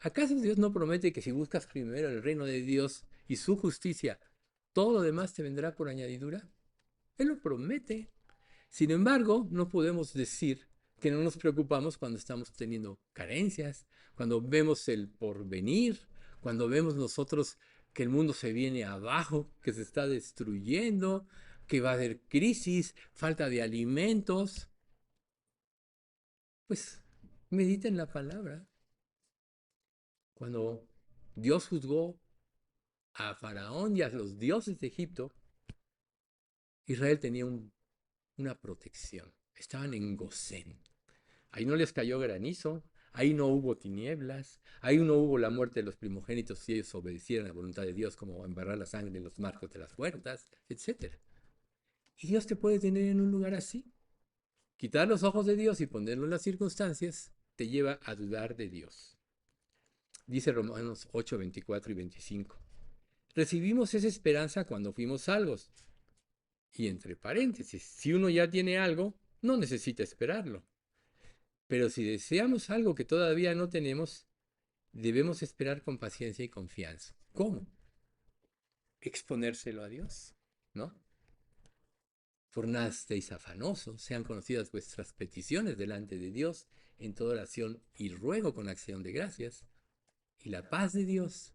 ¿Acaso Dios no promete que si buscas primero el reino de Dios y su justicia, todo lo demás te vendrá por añadidura? Él lo promete. Sin embargo, no podemos decir que no nos preocupamos cuando estamos teniendo carencias, cuando vemos el porvenir, cuando vemos nosotros que el mundo se viene abajo, que se está destruyendo, que va a haber crisis, falta de alimentos. Pues mediten la palabra. Cuando Dios juzgó a Faraón y a los dioses de Egipto, Israel tenía una protección. Estaban en Gosén. Ahí no les cayó granizo, ahí no hubo tinieblas, ahí no hubo la muerte de los primogénitos si ellos obedecieran la voluntad de Dios, como embarrar la sangre en los marcos de las puertas, etc. Y Dios te puede tener en un lugar así. Quitar los ojos de Dios y ponerlo en las circunstancias te lleva a dudar de Dios. Dice Romanos 8, 24 y 25. Recibimos esa esperanza cuando fuimos salvos. Y entre paréntesis, si uno ya tiene algo, no necesita esperarlo. Pero si deseamos algo que todavía no tenemos, debemos esperar con paciencia y confianza. ¿Cómo? Exponérselo a Dios, ¿no? Por nada estéis afanosos, sean conocidas vuestras peticiones delante de Dios en toda oración y ruego con acción de gracias. Y la paz de Dios,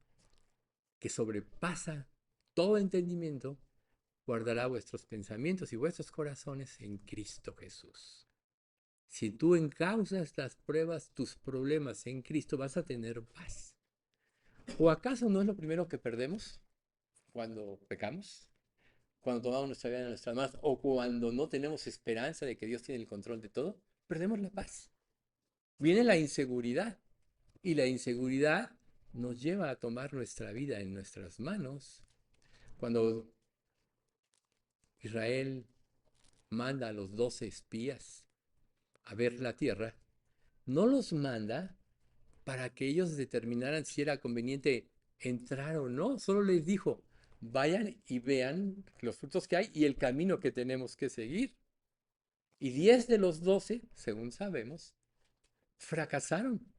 que sobrepasa todo entendimiento, guardará vuestros pensamientos y vuestros corazones en Cristo Jesús. Si tú encauzas las pruebas, tus problemas en Cristo, vas a tener paz. ¿O acaso no es lo primero que perdemos cuando pecamos? Cuando tomamos nuestra vida en nuestras manos o cuando no tenemos esperanza de que Dios tiene el control de todo, perdemos la paz. Viene la inseguridad y la inseguridad nos lleva a tomar nuestra vida en nuestras manos. Cuando Israel manda a los 12 espías a ver la tierra, no los manda para que ellos determinaran si era conveniente entrar o no. Solo les dijo, vayan y vean los frutos que hay y el camino que tenemos que seguir. Y 10 de los 12, según sabemos, fracasaron,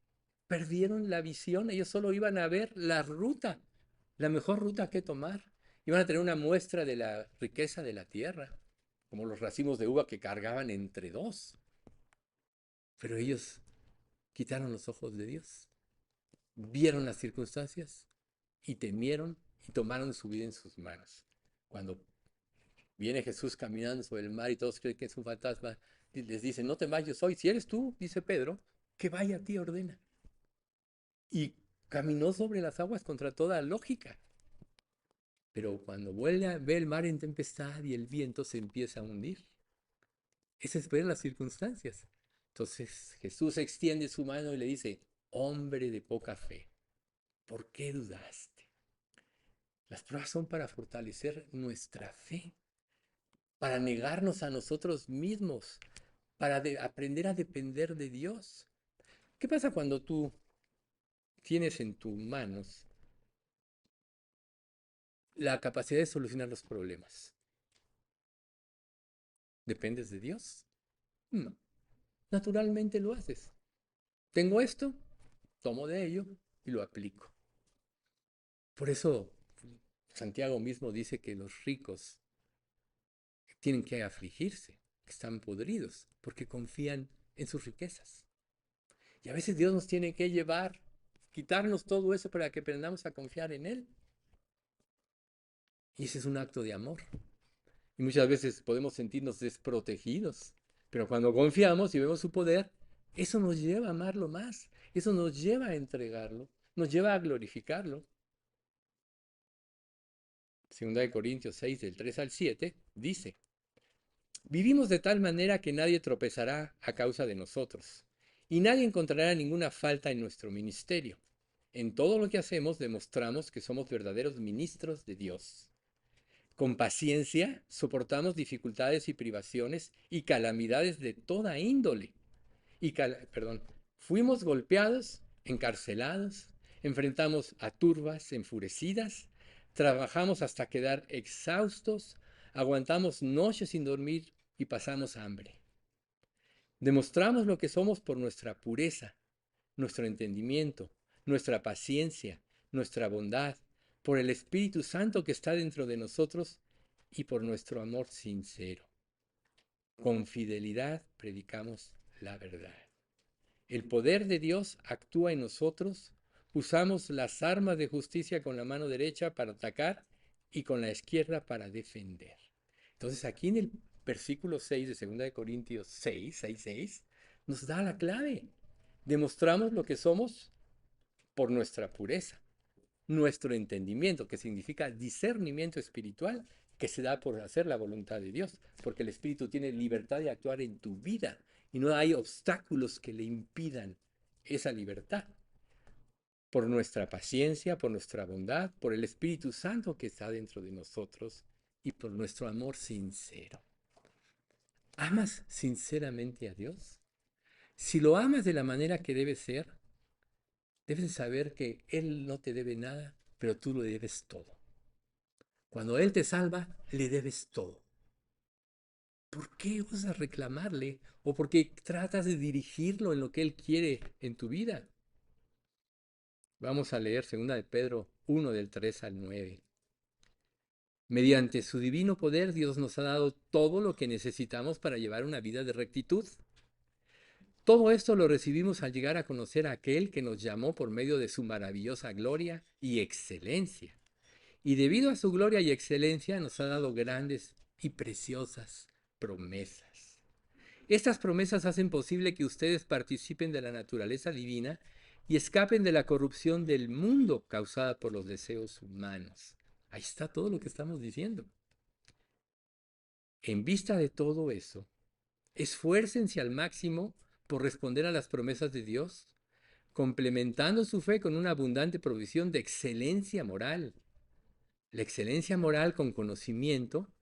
perdieron la visión. Ellos solo iban a ver la ruta, la mejor ruta que tomar. Iban a tener una muestra de la riqueza de la tierra, como los racimos de uva que cargaban entre dos. Pero ellos quitaron los ojos de Dios, vieron las circunstancias y temieron y tomaron su vida en sus manos. Cuando viene Jesús caminando sobre el mar y todos creen que es un fantasma, les dice, no temáis, yo soy. Si eres tú, dice Pedro, que vaya a ti ordena. Y caminó sobre las aguas contra toda lógica. Pero cuando ve el mar en tempestad y el viento se empieza a hundir, esa es ver las circunstancias. Entonces Jesús extiende su mano y le dice, hombre de poca fe, ¿por qué dudaste? Las pruebas son para fortalecer nuestra fe, para negarnos a nosotros mismos, para aprender a depender de Dios. ¿Qué pasa cuando tú tienes en tus manos la capacidad de solucionar los problemas? ¿Dependes de Dios? No. Naturalmente lo haces. Tengo esto, tomo de ello y lo aplico. Por eso Santiago mismo dice que los ricos tienen que afligirse, que están podridos, porque confían en sus riquezas. Y a veces Dios nos tiene que llevar, quitarnos todo eso para que aprendamos a confiar en Él. Y ese es un acto de amor. Y muchas veces podemos sentirnos desprotegidos, pero cuando confiamos y vemos su poder, eso nos lleva a amarlo más, eso nos lleva a entregarlo, nos lleva a glorificarlo. Segunda de Corintios 6, del 3 al 7, dice, vivimos de tal manera que nadie tropezará a causa de nosotros, y nadie encontrará ninguna falta en nuestro ministerio. En todo lo que hacemos demostramos que somos verdaderos ministros de Dios. Con paciencia soportamos dificultades y privaciones y calamidades de toda índole. Fuimos golpeados, encarcelados, enfrentamos a turbas enfurecidas, trabajamos hasta quedar exhaustos, aguantamos noches sin dormir y pasamos hambre. Demostramos lo que somos por nuestra pureza, nuestro entendimiento, nuestra paciencia, nuestra bondad, por el Espíritu Santo que está dentro de nosotros y por nuestro amor sincero. Con fidelidad predicamos la verdad. El poder de Dios actúa en nosotros, usamos las armas de justicia con la mano derecha para atacar y con la izquierda para defender. Entonces aquí en el versículo 6 de 2 de Corintios 6, nos da la clave. Demostramos lo que somos por nuestra pureza, nuestro entendimiento, que significa discernimiento espiritual, que se da por hacer la voluntad de Dios, porque el Espíritu tiene libertad de actuar en tu vida y no hay obstáculos que le impidan esa libertad. Por nuestra paciencia, por nuestra bondad, por el Espíritu Santo que está dentro de nosotros y por nuestro amor sincero. ¿Amas sinceramente a Dios? Si lo amas de la manera que debe ser, debes saber que Él no te debe nada, pero tú lo debes todo. Cuando Él te salva, le debes todo. ¿Por qué osas reclamarle? ¿O por qué tratas de dirigirlo en lo que Él quiere en tu vida? Vamos a leer 2 de Pedro 1 del 3 al 9. Mediante su divino poder, Dios nos ha dado todo lo que necesitamos para llevar una vida de rectitud. Todo esto lo recibimos al llegar a conocer a aquel que nos llamó por medio de su maravillosa gloria y excelencia. Y debido a su gloria y excelencia nos ha dado grandes y preciosas promesas. Estas promesas hacen posible que ustedes participen de la naturaleza divina y escapen de la corrupción del mundo causada por los deseos humanos. Ahí está todo lo que estamos diciendo. En vista de todo eso, esfuércense al máximo por responder a las promesas de Dios, complementando su fe con una abundante provisión de excelencia moral. La excelencia moral con conocimiento,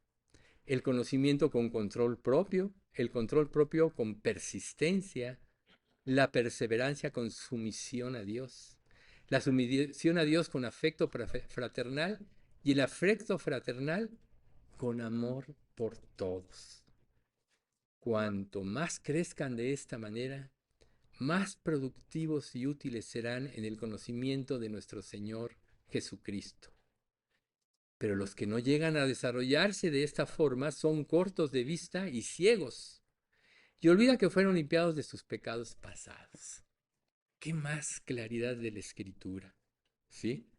el conocimiento con control propio, el control propio con persistencia, la perseverancia con sumisión a Dios, la sumisión a Dios con afecto fraternal y el afecto fraternal con amor por todos. Cuanto más crezcan de esta manera, más productivos y útiles serán en el conocimiento de nuestro Señor Jesucristo. Pero los que no llegan a desarrollarse de esta forma son cortos de vista y ciegos, y olvida que fueron limpiados de sus pecados pasados. ¿Qué más claridad de la Escritura? ¿Sí?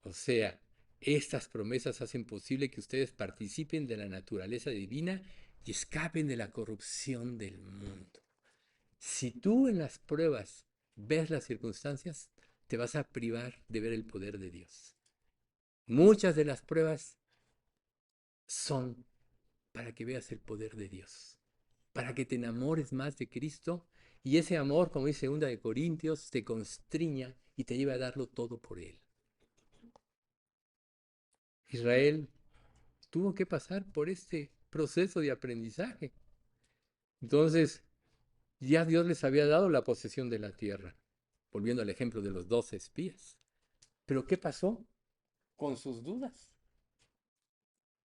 O sea, estas promesas hacen posible que ustedes participen de la naturaleza divina y escapen de la corrupción del mundo. Si tú en las pruebas ves las circunstancias, te vas a privar de ver el poder de Dios. Muchas de las pruebas son para que veas el poder de Dios, para que te enamores más de Cristo y ese amor, como dice 2 de Corintios, te constriña y te lleva a darlo todo por Él. Israel tuvo que pasar por este proceso de aprendizaje. Entonces, ya Dios les había dado la posesión de la tierra, volviendo al ejemplo de los 12 espías. Pero ¿qué pasó con sus dudas?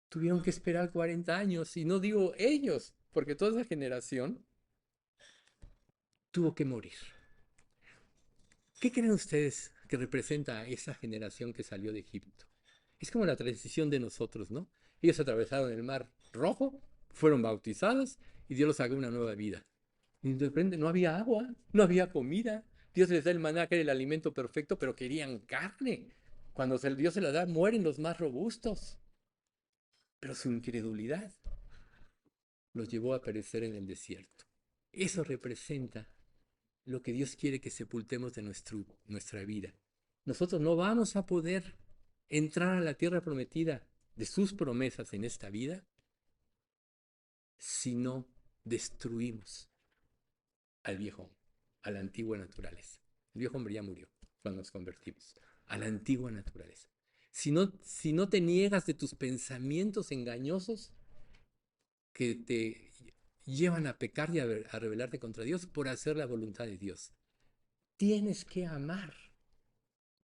Tuvieron que esperar 40 años, y no digo ellos, porque toda esa generación tuvo que morir. ¿Qué creen ustedes que representa a esa generación que salió de Egipto? Es como la transición de nosotros, ¿no? Ellos atravesaron el mar rojo, fueron bautizados y Dios los sacó una nueva vida. Y de repente no había agua, no había comida. Dios les da el maná, que era el alimento perfecto, pero querían carne. Cuando Dios se la da, mueren los más robustos. Pero su incredulidad los llevó a perecer en el desierto. Eso representa lo que Dios quiere que sepultemos de nuestra vida. Nosotros no vamos a poder entrar a la tierra prometida de sus promesas en esta vida si no destruimos al viejo hombre, a la antigua naturaleza. El viejo hombre ya murió cuando nos convertimos, a la antigua naturaleza. Si no te niegas de tus pensamientos engañosos que te llevan a pecar y a rebelarte contra Dios por hacer la voluntad de Dios. Tienes que amar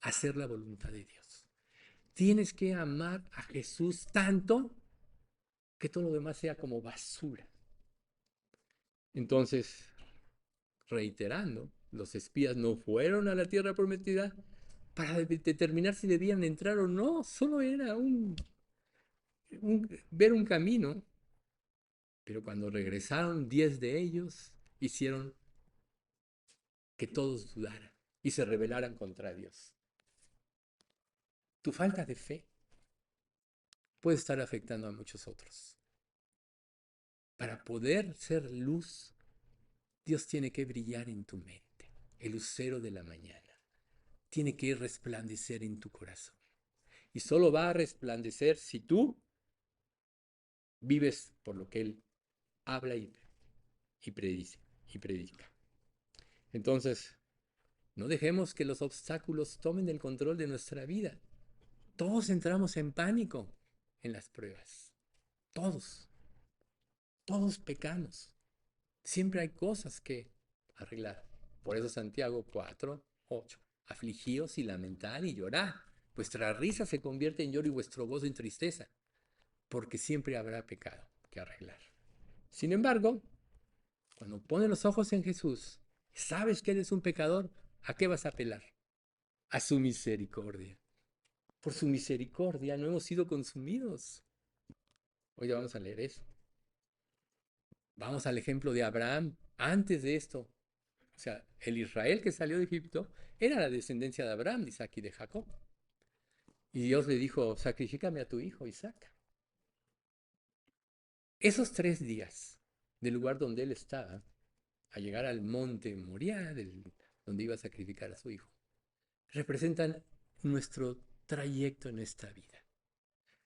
hacer la voluntad de Dios. Tienes que amar a Jesús tanto que todo lo demás sea como basura. Entonces, reiterando, los espías no fueron a la tierra prometida para determinar si debían entrar o no. Solo era ver un camino. Pero cuando regresaron, 10 de ellos hicieron que todos dudaran y se rebelaran contra Dios. Tu falta de fe puede estar afectando a muchos otros. Para poder ser luz, Dios tiene que brillar en tu mente, el lucero de la mañana. Tiene que resplandecer en tu corazón. Y solo va a resplandecer si tú vives por lo que Él habla y predice y predica. Entonces, no dejemos que los obstáculos tomen el control de nuestra vida. Todos entramos en pánico en las pruebas. Todos. Todos pecamos. Siempre hay cosas que arreglar. Por eso Santiago 4:8. Afligíos y lamentad y llorad. Vuestra risa se convierte en lloro y vuestro gozo en tristeza, porque siempre habrá pecado que arreglar. Sin embargo, cuando pones los ojos en Jesús, sabes que eres un pecador, ¿a qué vas a apelar? A su misericordia. Por su misericordia no hemos sido consumidos. Hoy ya vamos a leer eso. Vamos al ejemplo de Abraham antes de esto. O sea, el Israel que salió de Egipto era la descendencia de Abraham, de Isaac y de Jacob. Y Dios le dijo, sacrifícame a tu hijo Isaac. Esos 3 días del lugar donde él estaba, a llegar al monte Moriah, donde iba a sacrificar a su hijo, representan nuestro trayecto en esta vida.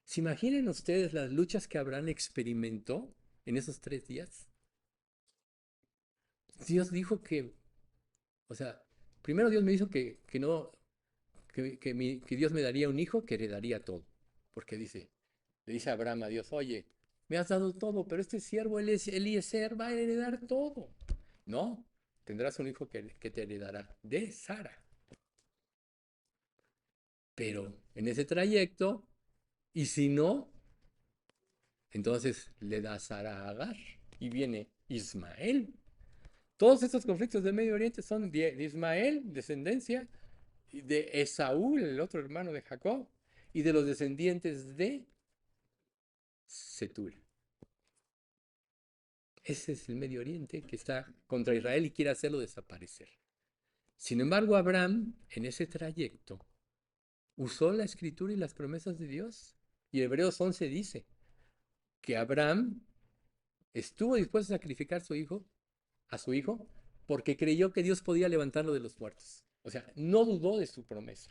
¿Se imaginan ustedes las luchas que Abraham experimentó en esos 3 días? Dios dijo que, o sea, primero Dios me dijo que no, que Dios me daría un hijo que heredaría todo. Porque le dice a Abraham a Dios, oye, me has dado todo, pero este siervo Eliezer va a heredar todo. No, tendrás un hijo que te heredará de Sara. Pero en ese trayecto, y si no, entonces le da Sara a Agar y viene Ismael. Todos estos conflictos del Medio Oriente son de Ismael, descendencia, y de Esaú, el otro hermano de Jacob, y de los descendientes de Setura. Ese es el Medio Oriente que está contra Israel y quiere hacerlo desaparecer. Sin embargo, Abraham, en ese trayecto, usó la escritura y las promesas de Dios. Y Hebreos 11 dice que Abraham estuvo dispuesto a sacrificar a su hijo, porque creyó que Dios podía levantarlo de los muertos. O sea, no dudó de su promesa.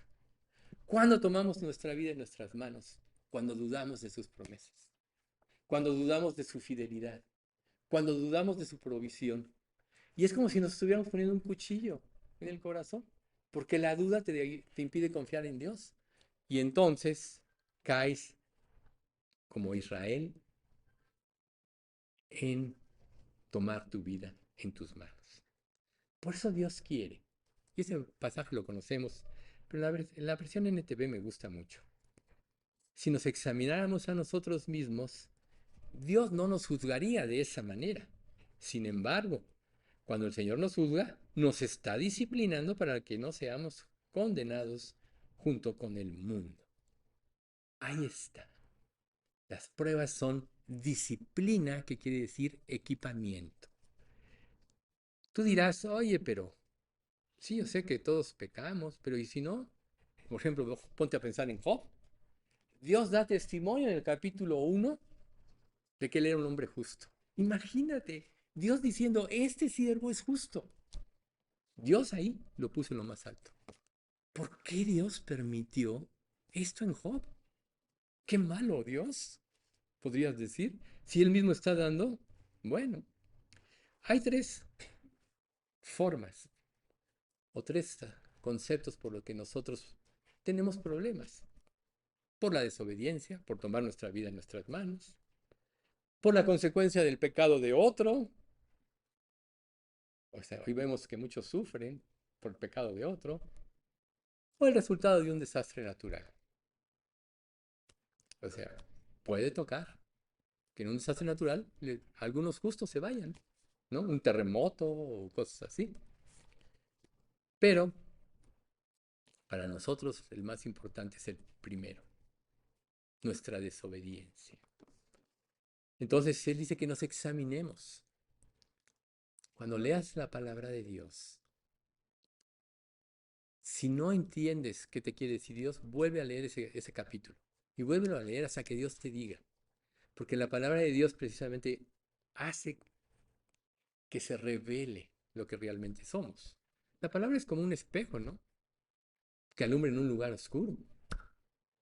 ¿Cuándo tomamos nuestra vida en nuestras manos? Cuando dudamos de sus promesas, cuando dudamos de su fidelidad, cuando dudamos de su provisión. Y es como si nos estuviéramos poniendo un cuchillo en el corazón, porque la duda te impide confiar en Dios. Y entonces caes como Israel en tomar tu vida en tus manos. Por eso Dios quiere. Y ese pasaje lo conocemos, pero en la versión NTV me gusta mucho. Si nos examináramos a nosotros mismos, Dios no nos juzgaría de esa manera. Sin embargo, cuando el Señor nos juzga, nos está disciplinando para que no seamos condenados junto con el mundo. Ahí está. Las pruebas son disciplina, que quiere decir equipamiento. Tú dirás, oye, pero sí, yo sé que todos pecamos, pero ¿y si no? Por ejemplo, ponte a pensar en Job. Dios da testimonio en el capítulo 1 de que él era un hombre justo. Imagínate, Dios diciendo, este siervo es justo. Dios ahí lo puso en lo más alto. ¿Por qué Dios permitió esto en Job? Qué malo Dios, podrías decir. Si él mismo está dando, bueno, hay tres formas o tres conceptos por los que nosotros tenemos problemas. Por la desobediencia, por tomar nuestra vida en nuestras manos, por la consecuencia del pecado de otro. O sea, hoy vemos que muchos sufren por el pecado de otro, o el resultado de un desastre natural. O sea, puede tocar que en un desastre natural algunos justos se vayan, ¿no? Un terremoto o cosas así. Pero para nosotros el más importante es el primero, nuestra desobediencia. Entonces Él dice que nos examinemos. Cuando leas la palabra de Dios, si no entiendes qué te quiere decir Dios, vuelve a leer ese capítulo y vuélvelo a leer hasta que Dios te diga. Porque la palabra de Dios precisamente hace que se revele lo que realmente somos. La palabra es como un espejo, ¿no? Que alumbra en un lugar oscuro.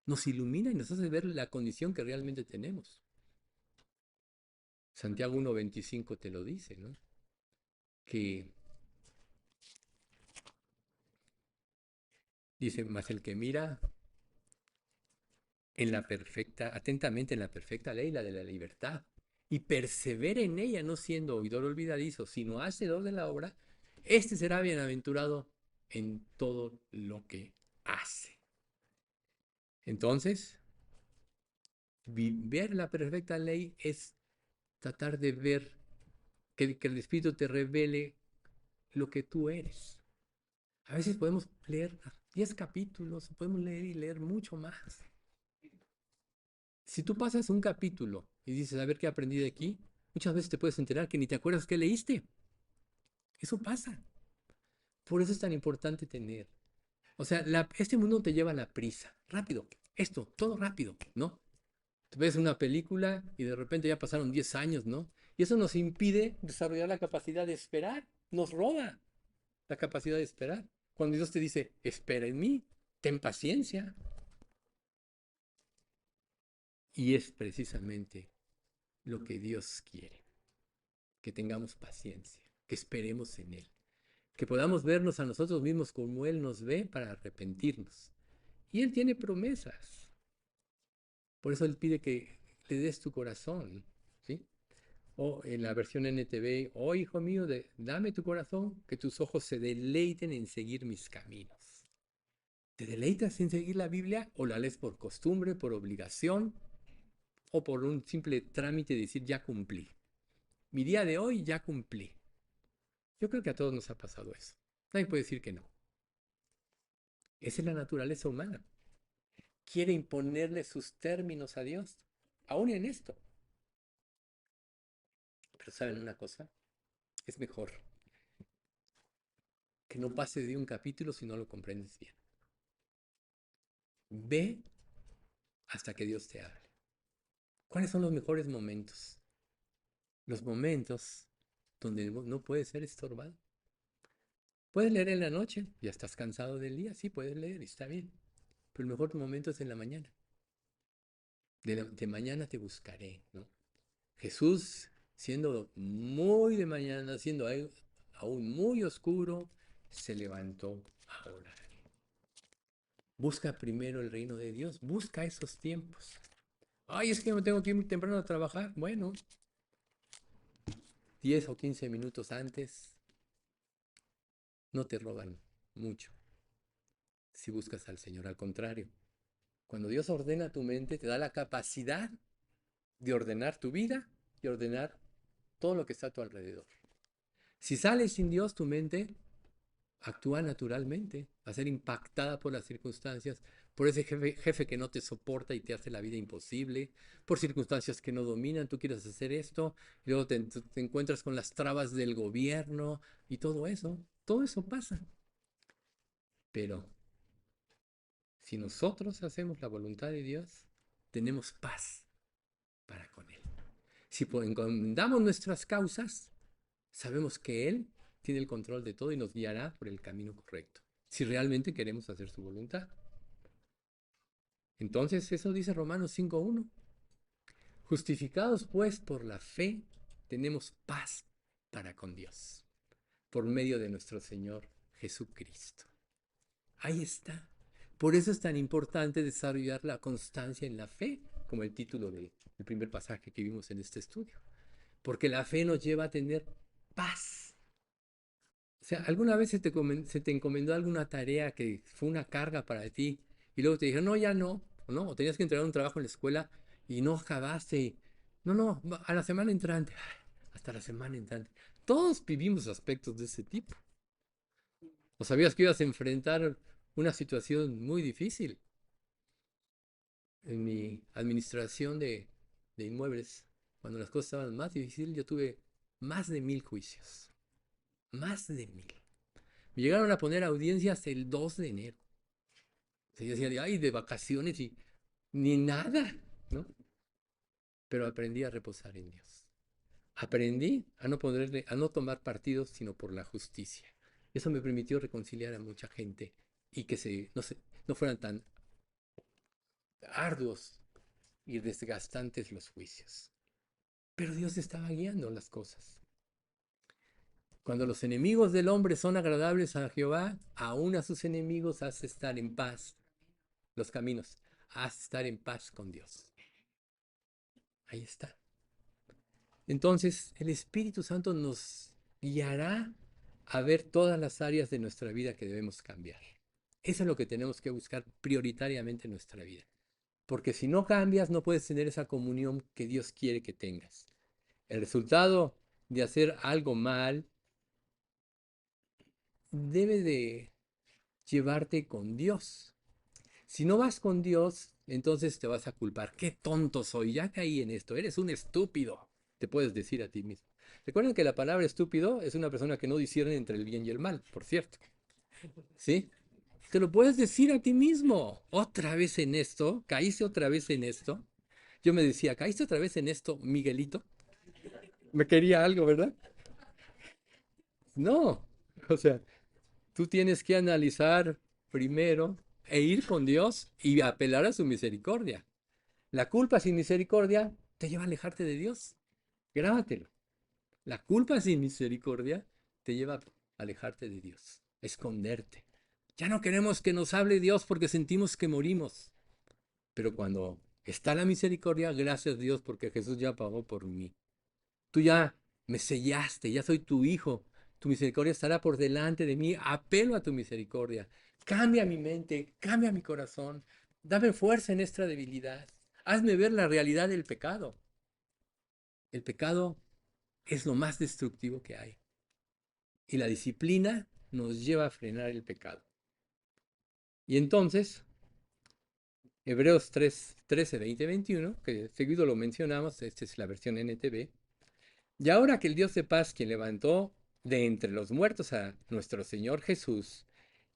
Nos ilumina y nos hace ver la condición que realmente tenemos. Santiago 1:25 te lo dice, ¿no? Que dice, mas el que mira en la perfecta, atentamente en la perfecta ley, la de la libertad, y persevera en ella, no siendo oidor olvidadizo, sino hacedor de la obra, este será bienaventurado en todo lo que hace. Entonces, ver la perfecta ley es tratar de ver que el Espíritu te revele lo que tú eres. A veces podemos leer 10 capítulos, podemos leer y leer mucho más. Si tú pasas un capítulo y dices, a ver qué aprendí de aquí, muchas veces te puedes enterar que ni te acuerdas qué leíste. Eso pasa. Por eso es tan importante tener. O sea, este mundo te lleva a la prisa. Rápido. Esto, todo rápido, ¿no? Tú ves una película y de repente ya pasaron 10 años, ¿no? Y eso nos impide desarrollar la capacidad de esperar. Nos roba la capacidad de esperar. Cuando Dios te dice, espera en mí, ten paciencia. Y es precisamente lo que Dios quiere, que tengamos paciencia, que esperemos en Él, que podamos vernos a nosotros mismos como Él nos ve para arrepentirnos. Y Él tiene promesas. Por eso Él pide que le des tu corazón, ¿sí? O en la versión NTV, oh hijo mío, dame tu corazón, que tus ojos se deleiten en seguir mis caminos. ¿Te deleitas en seguir la Biblia o la lees por costumbre, por obligación o por un simple trámite de decir ya cumplí? Mi día de hoy ya cumplí. Yo creo que a todos nos ha pasado eso. Nadie puede decir que no. Esa es la naturaleza humana. Quiere imponerle sus términos a Dios, aún en esto. Pero ¿saben una cosa? Es mejor que no pase de un capítulo si no lo comprendes bien. Ve hasta que Dios te hable. ¿Cuáles son los mejores momentos? Los momentos donde no puedes ser estorbado. Puedes leer en la noche, ya estás cansado del día, sí, puedes leer, está bien. Pero el mejor momento es en la mañana. De mañana te buscaré, ¿no? Jesús, siendo muy de mañana, siendo aún muy oscuro, se levantó a orar. Busca primero el reino de Dios, busca esos tiempos. Ay, es que me tengo que ir muy temprano a trabajar. Bueno, 10 o 15 minutos antes no te roban mucho si buscas al Señor. Al contrario, cuando Dios ordena tu mente, te da la capacidad de ordenar tu vida y ordenar todo lo que está a tu alrededor. Si sales sin Dios, tu mente actúa naturalmente, va a ser impactada por las circunstancias, por ese jefe que no te soporta y te hace la vida imposible, por circunstancias que no dominan, tú quieres hacer esto, y luego te encuentras con las trabas del gobierno y todo eso pasa. Pero si nosotros hacemos la voluntad de Dios, tenemos paz para con Él. Si encomendamos nuestras causas, sabemos que Él tiene el control de todo y nos guiará por el camino correcto, si realmente queremos hacer su voluntad. Entonces eso dice Romanos 5:1. Justificados pues por la fe, tenemos paz para con Dios, por medio de nuestro Señor Jesucristo. Ahí está. Por eso es tan importante desarrollar la constancia en la fe, como el título del primer pasaje que vimos en este estudio. Porque la fe nos lleva a tener paz. O sea, ¿alguna vez se te encomendó alguna tarea que fue una carga para ti y luego te dijeron, no, ya no, o no, o tenías que entregar un trabajo en la escuela y no acabaste? No, no, a la semana entrante, hasta la semana entrante. Todos vivimos aspectos de ese tipo. ¿O sabías que ibas a enfrentar una situación muy difícil? En mi administración de inmuebles, cuando las cosas estaban más difíciles, yo tuve más de 1000 juicios. Más de 1000. Me llegaron a poner audiencias el 2 de enero. O sea, yo decía, ay, de vacaciones y ni nada, ¿no? Pero aprendí a reposar en Dios. Aprendí a no tomar partidos, sino por la justicia. Eso me permitió reconciliar a mucha gente y que no fueran tan arduos y desgastantes los juicios. Pero Dios estaba guiando las cosas. Cuando los enemigos del hombre son agradables a Jehová, aún a sus enemigos hace estar en paz. Los caminos, hace estar en paz con Dios. Ahí está. Entonces, el Espíritu Santo nos guiará a ver todas las áreas de nuestra vida que debemos cambiar. Eso es lo que tenemos que buscar prioritariamente en nuestra vida. Porque si no cambias, no puedes tener esa comunión que Dios quiere que tengas. El resultado de hacer algo mal debe de llevarte con Dios. Si no vas con Dios, entonces te vas a culpar. Qué tonto soy, ya caí en esto, eres un estúpido, te puedes decir a ti mismo. Recuerden que la palabra estúpido es una persona que no discierne entre el bien y el mal, por cierto. ¿Sí? Te lo puedes decir a ti mismo. Otra vez en esto, caíste otra vez en esto. Yo me decía, caíste otra vez en esto, Miguelito. Me quería algo, ¿verdad? No. O sea, tú tienes que analizar primero e ir con Dios y apelar a su misericordia. La culpa sin misericordia te lleva a alejarte de Dios. Grábatelo. La culpa sin misericordia te lleva a alejarte de Dios, a esconderte. Ya no queremos que nos hable Dios porque sentimos que morimos. Pero cuando está la misericordia, gracias a Dios porque Jesús ya pagó por mí. Tú ya me sellaste, ya soy tu hijo. Tu misericordia estará por delante de mí. Apelo a tu misericordia. Cambia mi mente, cambia mi corazón. Dame fuerza en esta debilidad. Hazme ver la realidad del pecado. El pecado es lo más destructivo que hay. Y la disciplina nos lleva a frenar el pecado. Y entonces, Hebreos 3, 13, 20, 21, que seguido lo mencionamos, esta es la versión NTV. Y ahora que el Dios de paz, quien levantó de entre los muertos a nuestro Señor Jesús,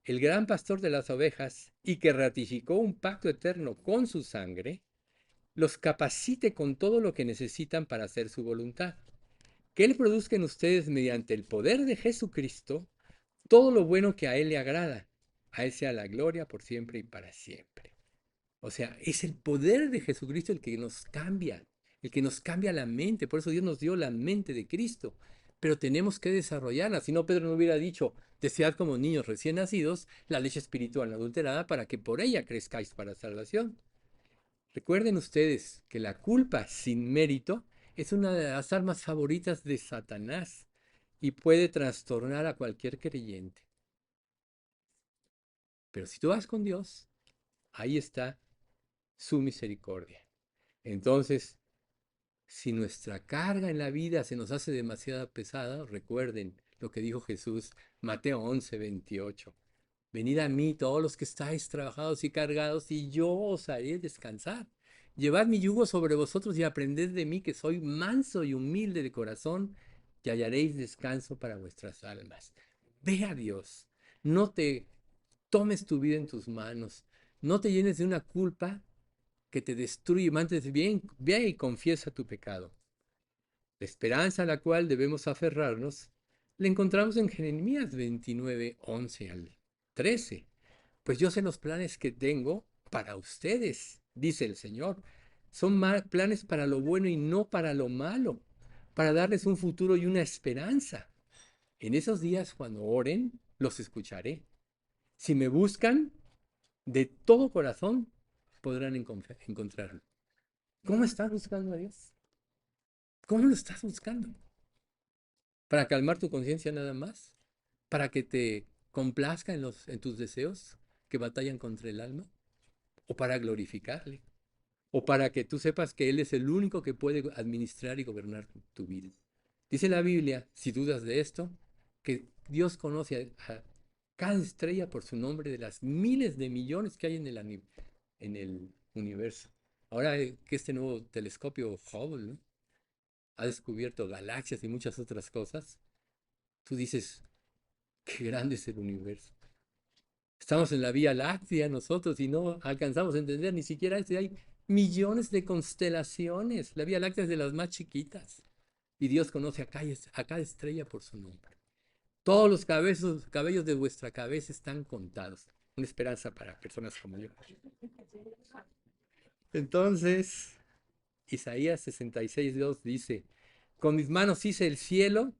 el gran pastor de las ovejas, y que ratificó un pacto eterno con su sangre, los capacite con todo lo que necesitan para hacer su voluntad. Que Él produzca en ustedes mediante el poder de Jesucristo todo lo bueno que a Él le agrada. A Él sea la gloria por siempre y para siempre. O sea, es el poder de Jesucristo el que nos cambia la mente. Por eso Dios nos dio la mente de Cristo. Pero tenemos que desarrollarla. Si no, Pedro no hubiera dicho, desead como niños recién nacidos la leche espiritual no adulterada para que por ella crezcáis para salvación. Recuerden ustedes que la culpa sin mérito es una de las armas favoritas de Satanás y puede trastornar a cualquier creyente. Pero si tú vas con Dios, ahí está su misericordia. Entonces, si nuestra carga en la vida se nos hace demasiado pesada, recuerden lo que dijo Jesús, Mateo 11:28. Venid a mí todos los que estáis trabajados y cargados, y yo os haré descansar. Llevad mi yugo sobre vosotros y aprended de mí, que soy manso y humilde de corazón, y hallaréis descanso para vuestras almas. Ve a Dios. No te tomes tu vida en tus manos. No te llenes de una culpa que te destruye. Antes bien, ve y confiesa tu pecado. La esperanza a la cual debemos aferrarnos la encontramos en Jeremías 29, 11 al 13. Pues yo sé los planes que tengo para ustedes, dice el Señor. Son planes para lo bueno y no para lo malo, para darles un futuro y una esperanza. En esos días, cuando oren, los escucharé. Si me buscan de todo corazón, podrán encontrarlo. ¿Cómo estás buscando a Dios? ¿Cómo lo estás buscando? ¿Para calmar tu conciencia nada más? ¿Para que te complazca en tus deseos que batallan contra el alma? ¿O para glorificarle? ¿O para que tú sepas que Él es el único que puede administrar y gobernar tu vida? Dice la Biblia, si dudas de esto, que Dios conoce a cada estrella por su nombre de las miles de millones que hay en el universo. Ahora que este nuevo telescopio Hubble, ¿no?, ha descubierto galaxias y muchas otras cosas, tú dices, qué grande es el universo. Estamos en la Vía Láctea nosotros y no alcanzamos a entender ni siquiera esto. Hay millones de constelaciones. La Vía Láctea es de las más chiquitas. Y Dios conoce a cada estrella por su nombre. Todos los cabellos de vuestra cabeza están contados. Una esperanza para personas como yo. Entonces, Isaías 66:2 dice, con mis manos hice el cielo,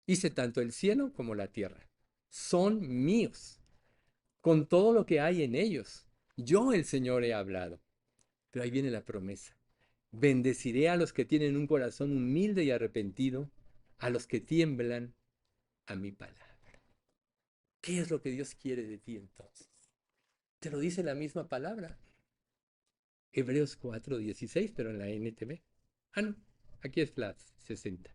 hice tanto el cielo como la tierra. Son míos, con todo lo que hay en ellos. Yo, el Señor, he hablado. Pero ahí viene la promesa. Bendeciré a los que tienen un corazón humilde y arrepentido, a los que tiemblan a mi palabra. ¿Qué es lo que Dios quiere de ti entonces? Te lo dice la misma palabra. Hebreos 4:16, pero en la NTV. Ah, no, aquí es la 60.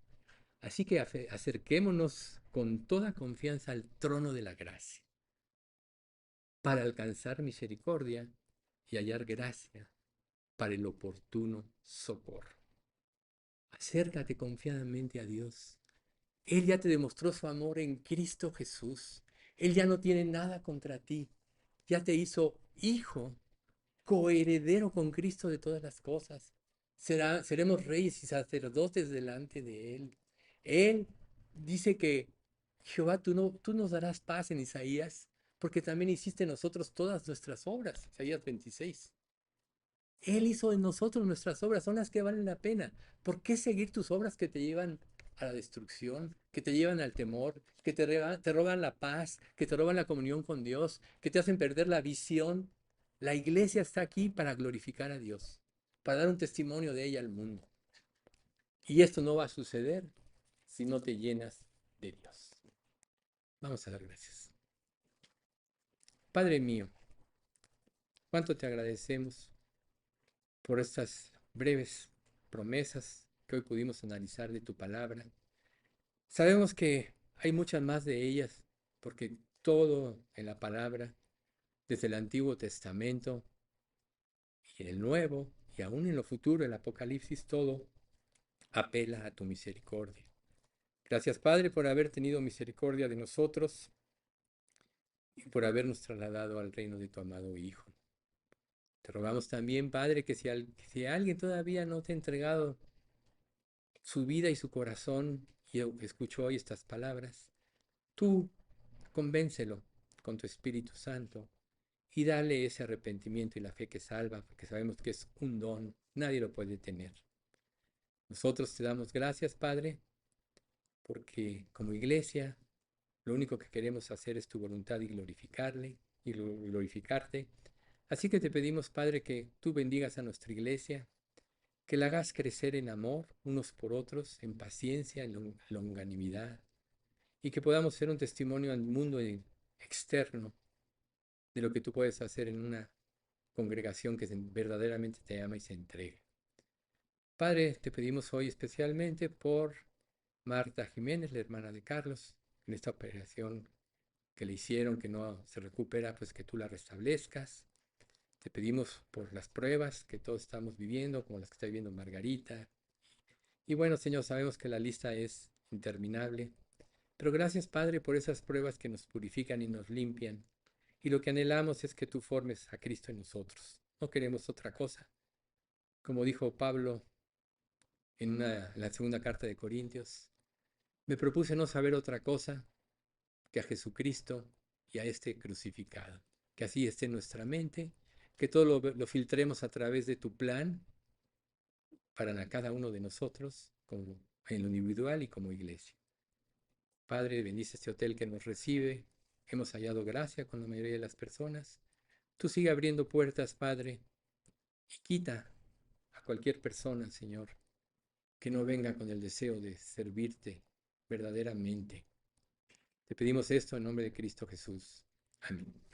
Así que acerquémonos con toda confianza al trono de la gracia para alcanzar misericordia y hallar gracia para el oportuno socorro. Acércate confiadamente a Dios. Él ya te demostró su amor en Cristo Jesús. Él ya no tiene nada contra ti. Ya te hizo hijo, coheredero con Cristo de todas las cosas. Seremos reyes y sacerdotes delante de Él. Él dice que Jehová, tú nos darás paz en Isaías, porque también hiciste en nosotros todas nuestras obras. Isaías 26. Él hizo en nosotros nuestras obras, son las que valen la pena. ¿Por qué seguir tus obras que te llevan a la destrucción, que te llevan al temor, que te roban la paz, que te roban la comunión con Dios, que te hacen perder la visión? La iglesia está aquí para glorificar a Dios, para dar un testimonio de ella al mundo. Y esto no va a suceder si no te llenas de Dios. Vamos a dar gracias. Padre mío, cuánto te agradecemos por estas breves promesas que hoy pudimos analizar de tu palabra. Sabemos que hay muchas más de ellas, porque todo en la palabra, desde el Antiguo Testamento y en el Nuevo, y aún en lo futuro, el Apocalipsis, todo apela a tu misericordia. Gracias, Padre, por haber tenido misericordia de nosotros y por habernos trasladado al reino de tu amado Hijo. Te rogamos también, Padre, que si alguien todavía no te ha entregado su vida y su corazón y escuchó hoy estas palabras, tú convéncelo con tu Espíritu Santo y dale ese arrepentimiento y la fe que salva, porque sabemos que es un don, nadie lo puede tener. Nosotros te damos gracias, Padre, porque como iglesia lo único que queremos hacer es tu voluntad y glorificarle y glorificarte. Así que te pedimos, Padre, que tú bendigas a nuestra iglesia, que la hagas crecer en amor unos por otros, en paciencia, en longanimidad, y que podamos ser un testimonio al mundo externo de lo que tú puedes hacer en una congregación que verdaderamente te ama y se entrega. Padre, te pedimos hoy especialmente por Marta Jiménez, la hermana de Carlos, en esta operación que le hicieron, que no se recupera, pues que tú la restablezcas. Te pedimos por las pruebas que todos estamos viviendo, como las que está viviendo Margarita. Y bueno, Señor, sabemos que la lista es interminable, pero gracias, Padre, por esas pruebas que nos purifican y nos limpian. Y lo que anhelamos es que tú formes a Cristo en nosotros. No queremos otra cosa. Como dijo Pablo en la segunda carta de Corintios, me propuse no saber otra cosa que a Jesucristo y a este crucificado. Que así esté en nuestra mente, que todo lo filtremos a través de tu plan para cada uno de nosotros, como en lo individual y como iglesia. Padre, bendice este hotel que nos recibe. Hemos hallado gracia con la mayoría de las personas. Tú sigue abriendo puertas, Padre, y quita a cualquier persona, Señor, que no venga con el deseo de servirte verdaderamente. Te pedimos esto en nombre de Cristo Jesús. Amén.